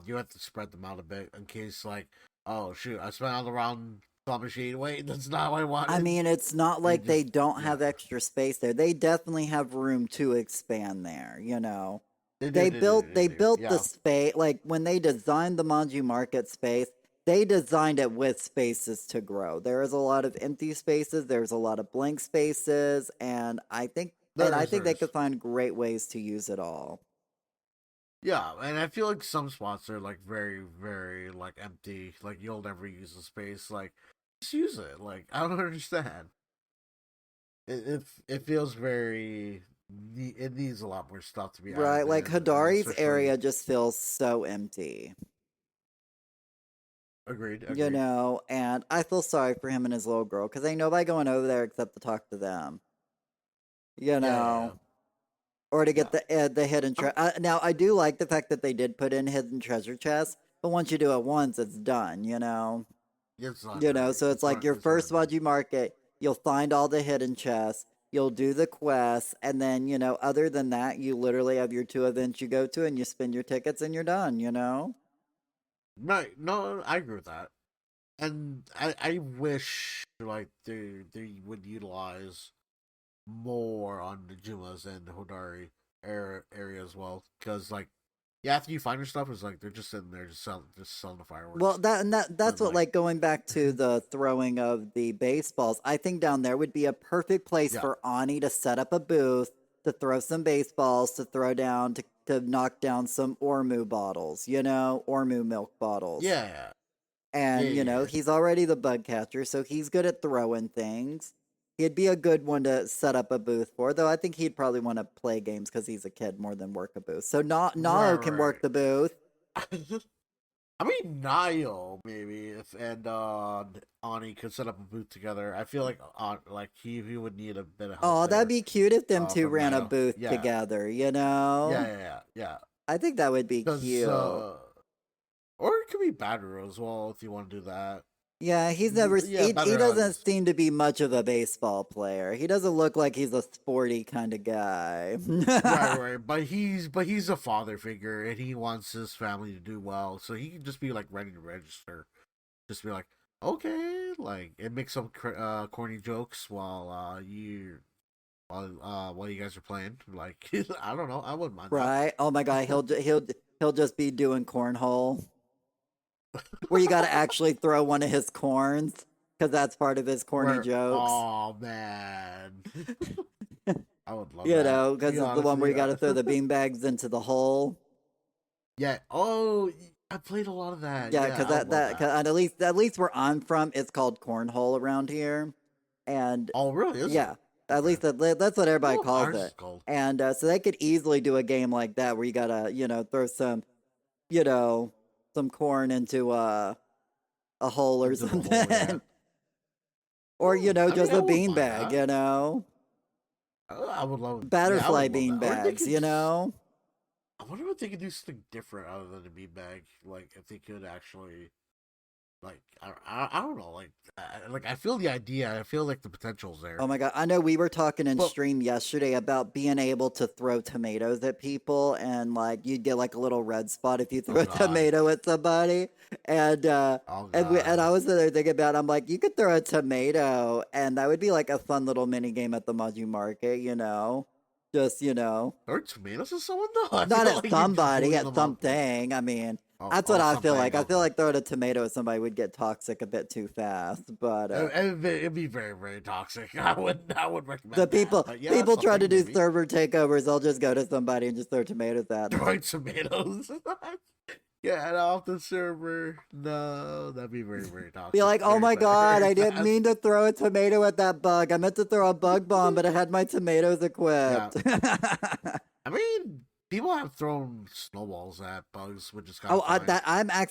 You have to spread them out a bit in case like, oh shoot, I spent all around claw machine. Wait, that's not what I I wanted. mean, it's not They like they just don't yeah. have extra space there. They definitely have room to expand there. They do. They They do. built They they do. built the Yeah. space like when they designed the Manju Market space, they designed it with spaces to grow. There is a lot of empty spaces, there's a lot of blank spaces, and There I is. think There they is. could find great ways to use it all. Yeah, and I feel like some spots are like very, very like empty. Like you'll never use the space. Like just use it. Like I don't understand. It feels very. It needs a lot more stuff to be Right, added like in, and Hadari's especially area just feels so empty. agreed, agreed. And I feel sorry for him and his little girl because ain't nobody going over there except to talk to them, you Yeah, yeah, yeah, know, or to yeah. get the hidden treasure. Now, I do like the fact that they did put in hidden treasure chests, but once you do it once, it's done. It's not very. So it's like your It's very first good. Maji Market, you'll find all the hidden chests, you'll do the quests, and then, other than that, you literally have your 2 events you go to and you spend your tickets and you're done. Right? No, I agree with that. And I wish like they would utilize more on the Jumas and the Hodari area as well. Because like, yeah, after you find your stuff, it's like they're just sitting there just selling the Well, fireworks. that's But what like, like going back to the throwing of the baseballs. I think down there would be a perfect place yeah, for Ani to set up a booth to throw some baseballs to throw down to knock down some Ormu bottles, Ormu milk bottles. yeah, Yeah, And, yeah, yeah. he's already the bug catcher, so he's good at throwing things. He'd be a good one to set up a booth for, though I think he'd probably want to play games because he's a kid more than work a booth. So Nao can work Right, the booth. right. I mean, Niall maybe if and Ani could set up a booth together. I feel like like he would need a bit of help Oh, that'd there. be cute if them two From ran a Niall. booth Yeah, together, yeah, yeah, yeah, yeah. I think that would be Because cute. or it could be Battle as well if you want to do that. Yeah, Yeah, he Battle doesn't has. seem to be much of a baseball player. He doesn't look like he's a sporty kind of guy. Right, right, but he's a father figure, and he wants his family to do well, so he can just be like ready to register, just be like, okay, like, and make some corny jokes while you guys are playing. Like, I don't know, I wouldn't mind that. Right? Oh my god, he'll just be doing cornhole where you got to actually throw one of his corns because that's part of his corny Where, jokes. oh man, I would love that. Because Yeah, it's the one where honestly, you got to throw the beanbags into the hole. yeah. Oh, I played a lot of that. Yeah, Yeah, because I would love cause that. at least where I'm from, it's called cornhole around here, and Oh, really? Is it? yeah, at Okay. least that's what everybody Well, calls ours is it. called. And so they could easily do a game like that where you gotta throw you know some corn into a hole or Into the hole, yeah. something, or I mean, just I a wouldn't mind beanbag, that. I would love. Yeah, I butterfly would love that. Or they beanbags, could. you know. I wonder if they could do something different other than a beanbag. Like, if they could actually, like, I don't know. Like, I feel the idea. I feel like the potential's Oh there. my god, I know we were talking in But stream yesterday about being able to throw tomatoes at people and like you'd get like a little red spot if you oh threw a god, tomato at somebody. And oh and I god, was sitting there thinking about it, I'm like, you could throw a tomato and that would be like a fun little mini game at the Maji market, Just, or tomatoes or someone? No, I not feel at like you're just somebody, holding at them up. something. I mean, Oh, that's what oh, I feel something. like. I feel Okay. like throwing a tomato at somebody would get toxic a bit too fast. But It'd be very, very toxic. I would the recommend that. people But yeah, people try to something do maybe. server takeovers, they'll just go to somebody and just throw tomatoes at them. Throwing tomatoes. Get off the server. No, that'd be very, very Be toxic. like, oh Very, my god, very I didn't fast. mean to throw a tomato at that bug. I meant to throw a bug bomb, but I had my tomatoes Yeah. equipped. I mean, people have thrown snowballs at bugs, which is kind Oh, of funny. that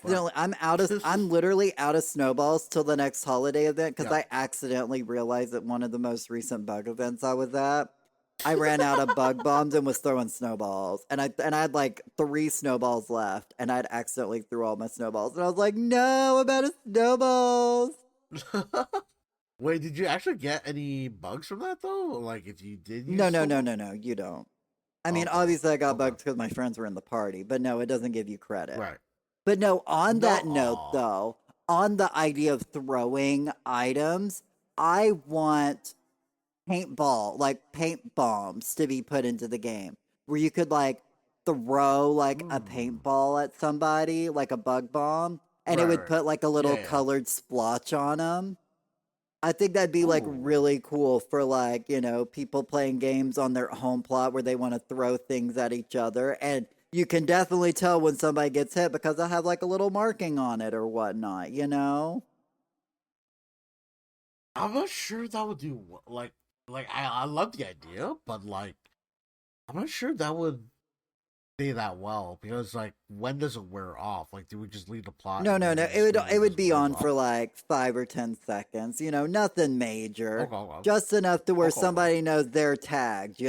But I'm literally out of snowballs till the next holiday event because yeah. I accidentally realized at one of the most recent bug events I was at, I ran out of bug bombs and was throwing snowballs, and I had like 3 snowballs left, and I'd accidentally threw all my snowballs, and I was like, no, I'm out of snowballs. Wait, did you actually get any bugs from that though? Like, if you did No, use no, no, snowballs? no, no, you don't. I mean, Okay. obviously, I got Okay. bugs because my friends were in the party, but no, it doesn't give you credit. Right. But no, on No. that note, though, on the idea of throwing items, I want paintball, like paint bombs, to be put into the game where you could like throw like a Hmm. paintball at somebody, like a bug bomb, and it Right. would Right. put like a little Yeah. Yeah. colored splotch on them. I think that'd be like Ooh. really cool for like, people playing games on their home plot where they want to throw things at each other. And you can definitely tell when somebody gets hit because they'll have like a little marking on it or whatnot. I'm not sure that would do like I love the idea, but like I'm not sure that would stay that well because like when does it wear off? Like do we just leave the plot No, and no, then no. we It just would leave it it would as it be wears on off? for like 5 or 10 seconds, nothing major. Okay, okay, Just enough to where okay, okay. somebody knows they're tagged,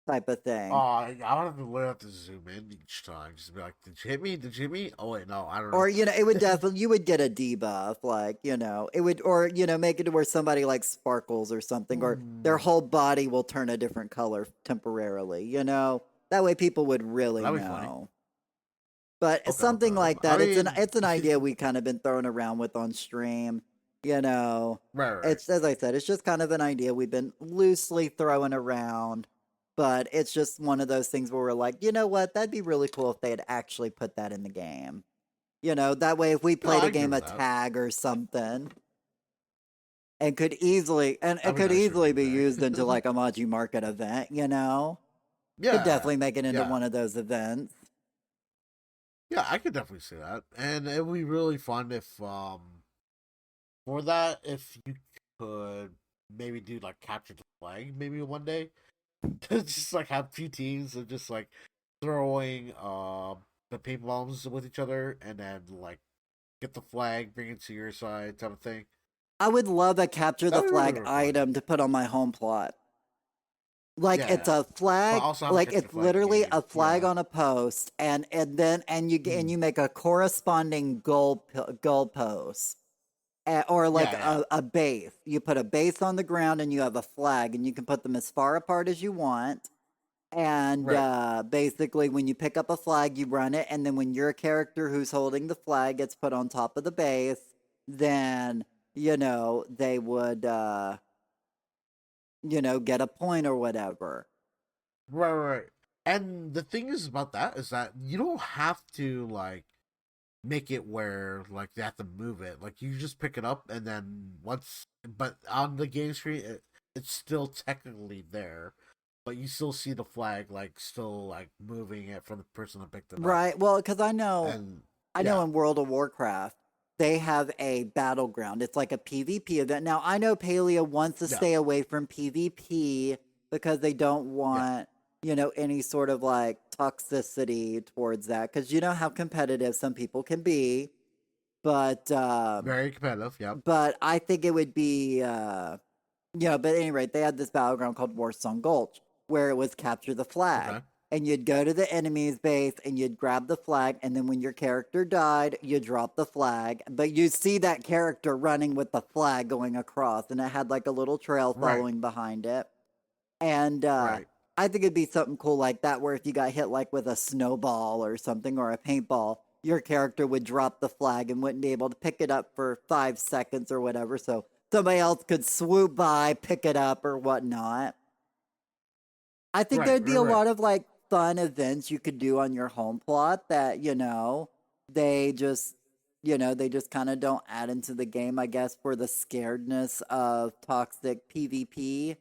type of thing. I don't have to literally have to zoom in each time. Just be like, did you hit me? Did you hit me? Oh wait, no, I don't Or, know. it would definitely, you would get a debuff, like, it would, or, make it to where somebody like sparkles or something, or their Hmm, whole body will turn a different color temporarily. That way people would really that'd be funny. know. But Okay, okay, something okay. like I that, mean, it's an idea we kind of been throwing around with on stream. You know, right, right. it's as I said, it's just kind of an idea we've been loosely throwing around. But it's just one of those things where we're like, you know what? That'd be really cool if they had actually put that in the game. That way if we No, played I a agree game with of that. tag or something, and could easily and it That'd be could nice for easily be beanbag. used into like a Maji market event, could Yeah, definitely make it into yeah. one of those events. Yeah, I could definitely see that, and it would be really fun if for that if you could maybe do like capture the flag maybe one day. Just like have few teams of just like throwing the paint bombs with each other, and then like get the flag, bring it to your side, type of thing. I would love a capture the That would be really, flag really fun. item to put on my home plot. Like Yeah, it's yeah. a But flag, also have a like capture the it's flag literally game. a flag Yeah. on a post, and Mm. you make a corresponding goal post. Or like Yeah, yeah. a base. You put a base on the ground and you have a flag, and you can put them as far apart as you want. And Right. basically, when you pick up a flag, you run it, and then when your character who's holding the flag gets put on top of the base, then they would get a point or whatever. Right, right, right. And the thing is about that is that you don't have to like make it where like they have to move it. Like you just pick it up and then once, but on the game screen, it's still technically there, but you still see the flag like still like moving it from the person that picked it up. Right. Well, because And I know yeah, in World of Warcraft, they have a battleground. It's like a PvP event. Now, I know Palia wants to yeah, stay away from PvP because they don't yeah. want, any sort of like toxicity towards that. Because you know how competitive some people can be. But Very competitive. Yep. I think it would be but at any rate, they had this battleground called Warsong Gulch, where it was capture the flag. Okay. And you'd go to the enemy's base and you'd grab the flag, and then when your character died, you drop the flag. But you see that character running with the flag going across, and it had like a little trail Right. following behind it. And Right. I think it'd be something cool like that, where if you got hit like with a snowball or something or a paintball, your character would drop the flag and wouldn't be able to pick it up for 5 seconds or whatever. So somebody else could swoop by, pick it up or whatnot. I think Right. there'd be Right. a Right. lot of like fun events you could do on your home plot that, they just they just kind of don't add into the game, I guess, for the scaredness of toxic PvP.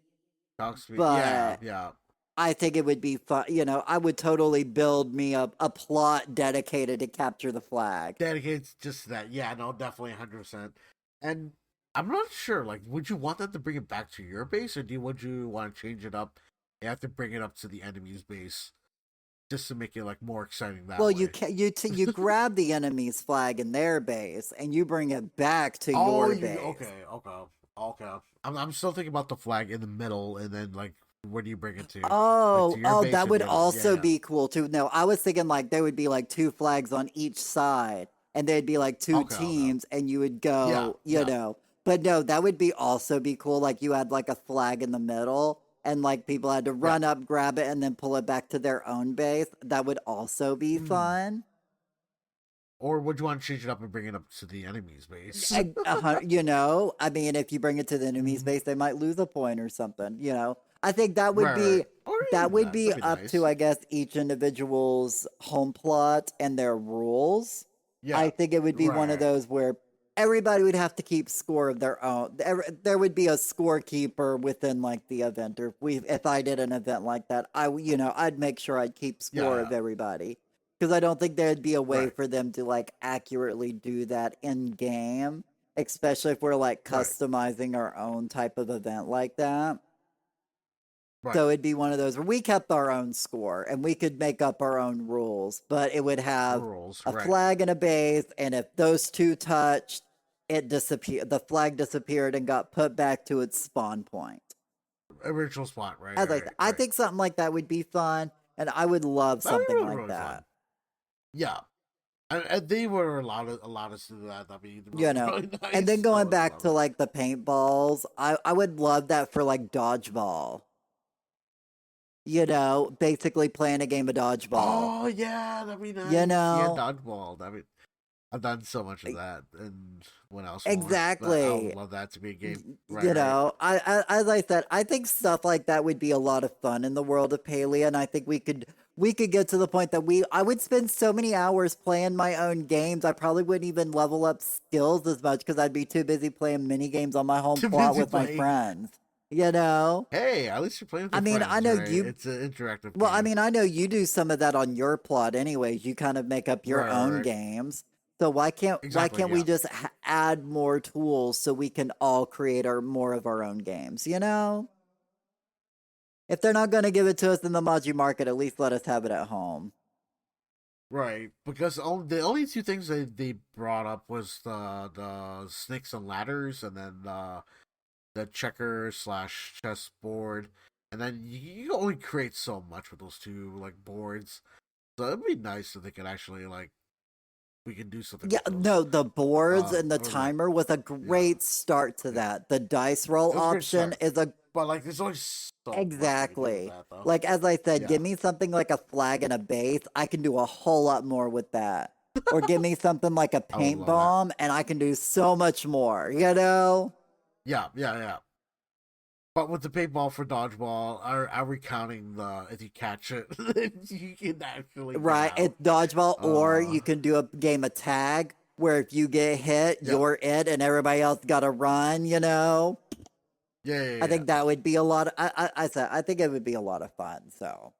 Talks to me. Yeah. But Yeah. I think it would be fun. I would totally build me a plot dedicated to capture the flag. Dedicates just to that. Yeah. No. Definitely 100%. And I'm not sure. Like, would you want that to bring it back to your base, or would you want to change it up? You have to bring it up to the enemy's base just to make it like more exciting Well, that you way. can you grab the enemy's flag in their base and you bring it back to Oh, your you base. okay? Okay. Okay. I'm still thinking about the flag in the middle, and then like where do you bring it to? Like to Oh, your oh, base that or would the other? Yeah. also Yeah. be cool too. No, I was thinking like there would be like two flags on each side, and there'd be like two Okay. Okay. teams, and you would Yeah. go, Yeah. But no, that would be also be cool. Like you had like a flag in the middle, and like people had to Yeah. run up, grab it, and then pull it back to their own base. That would also be Mm. fun. Or would you want to change it up and bring it up to the enemy's base? I mean, if you bring it to the enemy's Mhm. base, they might lose a point or something. I think that would Right. Right. be Or that even would that. be That'd be up to, nice. I guess, each individual's home plot and their rules. I Yeah. think it would be one of Right. those where everybody would have to keep score of their own. There would be a scorekeeper within like the event, or if I did an event like that, I'd make sure I'd keep Yeah. score of Yeah. everybody because I don't think there'd be a way Right. for them to like accurately do that in game, especially if we're like Right. customizing our own type of event like that. Right. So it'd be one of those where we kept our own score and we could make up our own rules, but it would have Rules. a Right. flag and a base, and if those two touched, it disappeared. The flag disappeared and got put back to its spawn point. Original spot. Right. As Right. I Right. think something like that would be fun, and I would love That'd be something really, like really fun. that. Yeah. And they were allowed us to do that. That'd be You really, know, really and then nice. I going would back love to it. like the paintballs, I would love that for like dodgeball. Basically playing a game of dodgeball. Oh yeah, that'd be You nice. Yeah, know, dodgeball. I've done so much of that, and when else more. But I would exactly. love that to be a game. Right, You right. know, as I said, I think stuff like that would be a lot of fun in the world of Palea, and I think we could get to the point that I would spend so many hours playing my own games. I probably wouldn't even level up skills as much because I'd be too busy playing mini games on my home Too plot busy with my playing. friends. You know? Hey, at least you're playing with I your mean, I friends, know right? you It's an interactive Well, I game. mean, I know you do some of that on your plot anyways. You kind of make up your Right, own right, right. games. So why Exactly, can't we yeah. just add more tools so we can all create our more of our own games, you know? If they're not going to give it to us in the Maji market, at least let us have it at home. Right, because the only two things they brought up was the snakes and ladders, and then the checker slash chess board, and then you only create so much with those two like boards. So it'd be nice if they could actually like we can do something Yeah, with those. no, the boards and the Or like timer was a yeah, great start to yeah, that. The dice roll it was a great option start, is a but like there's only so much we can do with Exactly. that though. Like as I said, Yeah, give me something like a flag and a base. I can do a whole lot more with that. Or give me something like a I would paint love that. bomb and I can do so much more, you know? Yeah, yeah, yeah. But with the paintball for dodgeball, are we counting the if you catch it, you can actually get Right? out? It's dodgeball, or Uh, you can do a game of tag where if you get hit, yeah, you're it and everybody else gotta run, you know? yeah, yeah, I yeah. think that would be a lot of, I said I think it would be a lot of fun, so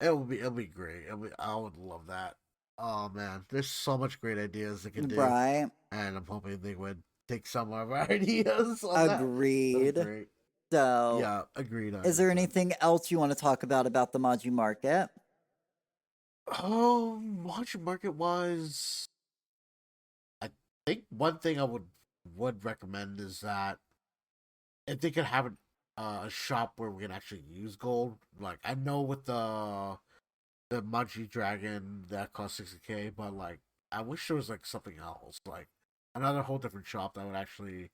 It'll be great. I would love that. Oh man, there's so much great ideas they could do, right. and I'm hoping they would take some of our ideas on that. That'd be Agreed. great. So Yeah, agreed is there 100%. anything else you want to talk about the Maji market? Watch market wise, I think one thing I would recommend is that if they could have a shop where we can actually use gold. Like I know with the Maji Dragon that cost 60K, but like I wish there was like something else, like another whole different shop that would actually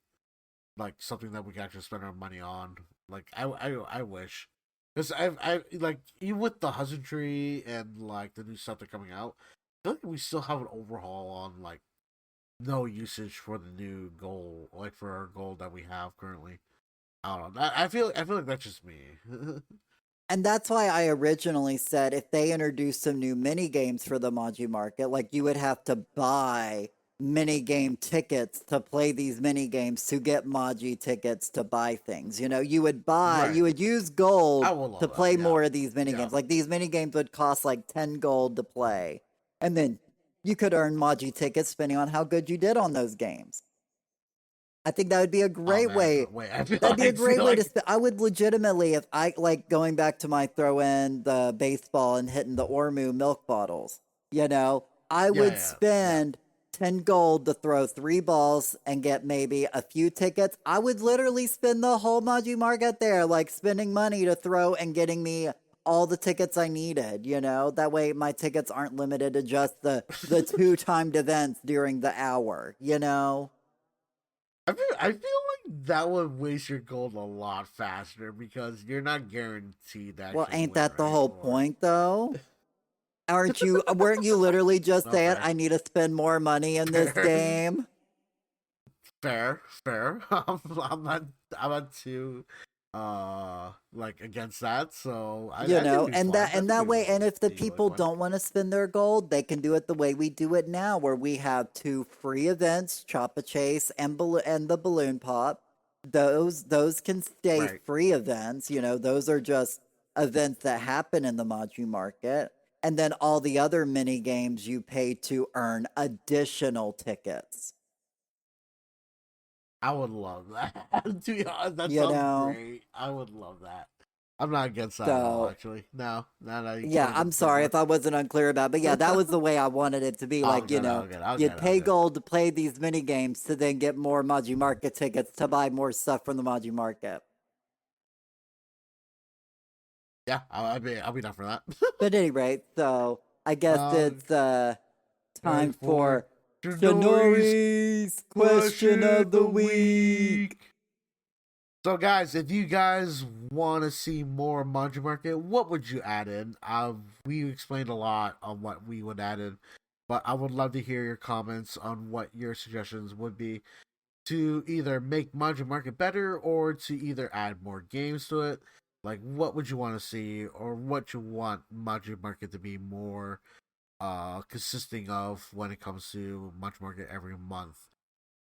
like something that we could actually spend our money on. Like I wish. Because I like even with the husbandry and like the new stuff that's coming out, I feel like we still have an overhaul on like no usage for the new gold, like for our gold that we have currently. I don't know. I feel like that's just me. And that's why I originally said if they introduced some new mini games for the Maji market, like you would have to buy mini game tickets to play these mini games to get Maji tickets to buy things. You know, Right. you would use I gold will to love that. play Yeah. more of these mini Yeah. games. Like these mini games would cost like 10 gold to play. And then you could earn Maji tickets depending on how good you did on those games. I think that would be a Oh great man, way. I feel That'd be a like great feel way to like spend. I would legitimately, if I like going back to my throw in the baseball and hitting the Ormu milk bottles, you know, I yeah, would yeah, yeah. spend 10 gold to throw three balls and get maybe a few tickets. I would literally spend the whole Maji market there, like spending money to throw and getting me all the tickets I needed, you know? That way my tickets aren't limited to just the two timed events during the hour, you know? I feel like that would waste your gold a lot faster because you're not guaranteed to Well, actually ain't win, that the right? whole Or point though? Weren't you literally just no saying fair, I need to spend more money in this fair, game? fair. I'm not too like against that. So You I think know, it'd be fun. I and think that way, and if the be really people fun. don't want to spend their gold, they can do it the way we do it now, where we have two free events, Chop a Chase and the Balloon Pop. Those can stay Right. free events, you know, those are just events that happen in the Maji market. And then all the other mini games you pay to earn additional tickets. I would love that. To be honest, that You sounds know? great. I would love that. I'm not against that at all, So actually. No, no, no. You yeah, couldn't I'm agree sorry more. if I wasn't unclear about, but yeah, that was the way I wanted it to be. I'll Like, you get it. know, I'll get it. I'll you'd get it. I'll pay get it. gold to play these mini games to then get more Maji Market tickets to buy more stuff from the Maji Market. Yeah, I'll be down for that. But at any rate, so I guess uh, it's Ready time for for Janori's Sonori's question question of of the the week. week. So, guys, if you guys want to see more Manji Market, what would you add in? We explained a lot on what we would add in, but I would love to hear your comments on what your suggestions would be to either make Manji Market better or to either add more games to it. Like, what would you want to see, or what you want Manji Market to be more consisting of when it comes to Munch Market every month.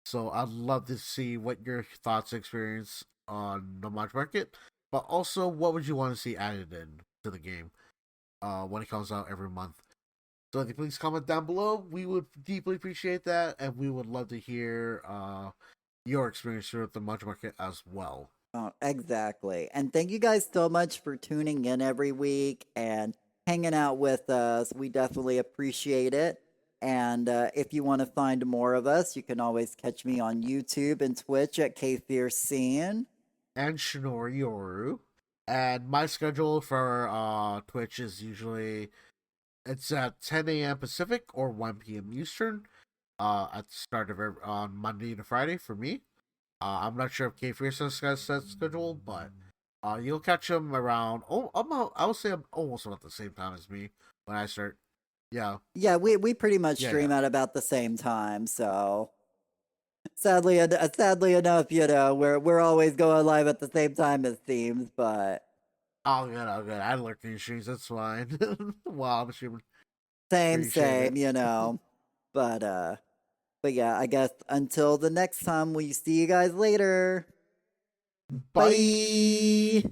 So I'd love to see what your thoughts, experience on the Maji Market, but also what would you want to see added in to the game when it comes out every month. So if you please comment down below, we would deeply appreciate that, and we would love to hear your experience here at the Maji Market as well. Oh, exactly. And thank you guys so much for tuning in every week and hanging out with us. We definitely appreciate it. And if you want to find more of us, you can always catch me on YouTube and Twitch at KFierceScene. And Shinori Yoru. And my schedule for Twitch is usually it's at 10 a.m. Pacific or 1 p.m. Eastern. At the start of on Monday to Friday for me. I'm not sure if K Fierce has got a set schedule, but you'll catch him around. I would say I'm almost about the same time as me when I start. Yeah, Yeah, we pretty much yeah, stream yeah. at about the same time. So sadly enough, we're always going live at the same time as themes, but Oh, good, oh, good. I lurk these streams. That's fine. Wow, I'm streaming. Appreciate it. same. But but yeah, I guess until the next time, we see you guys later. Bye. Bye.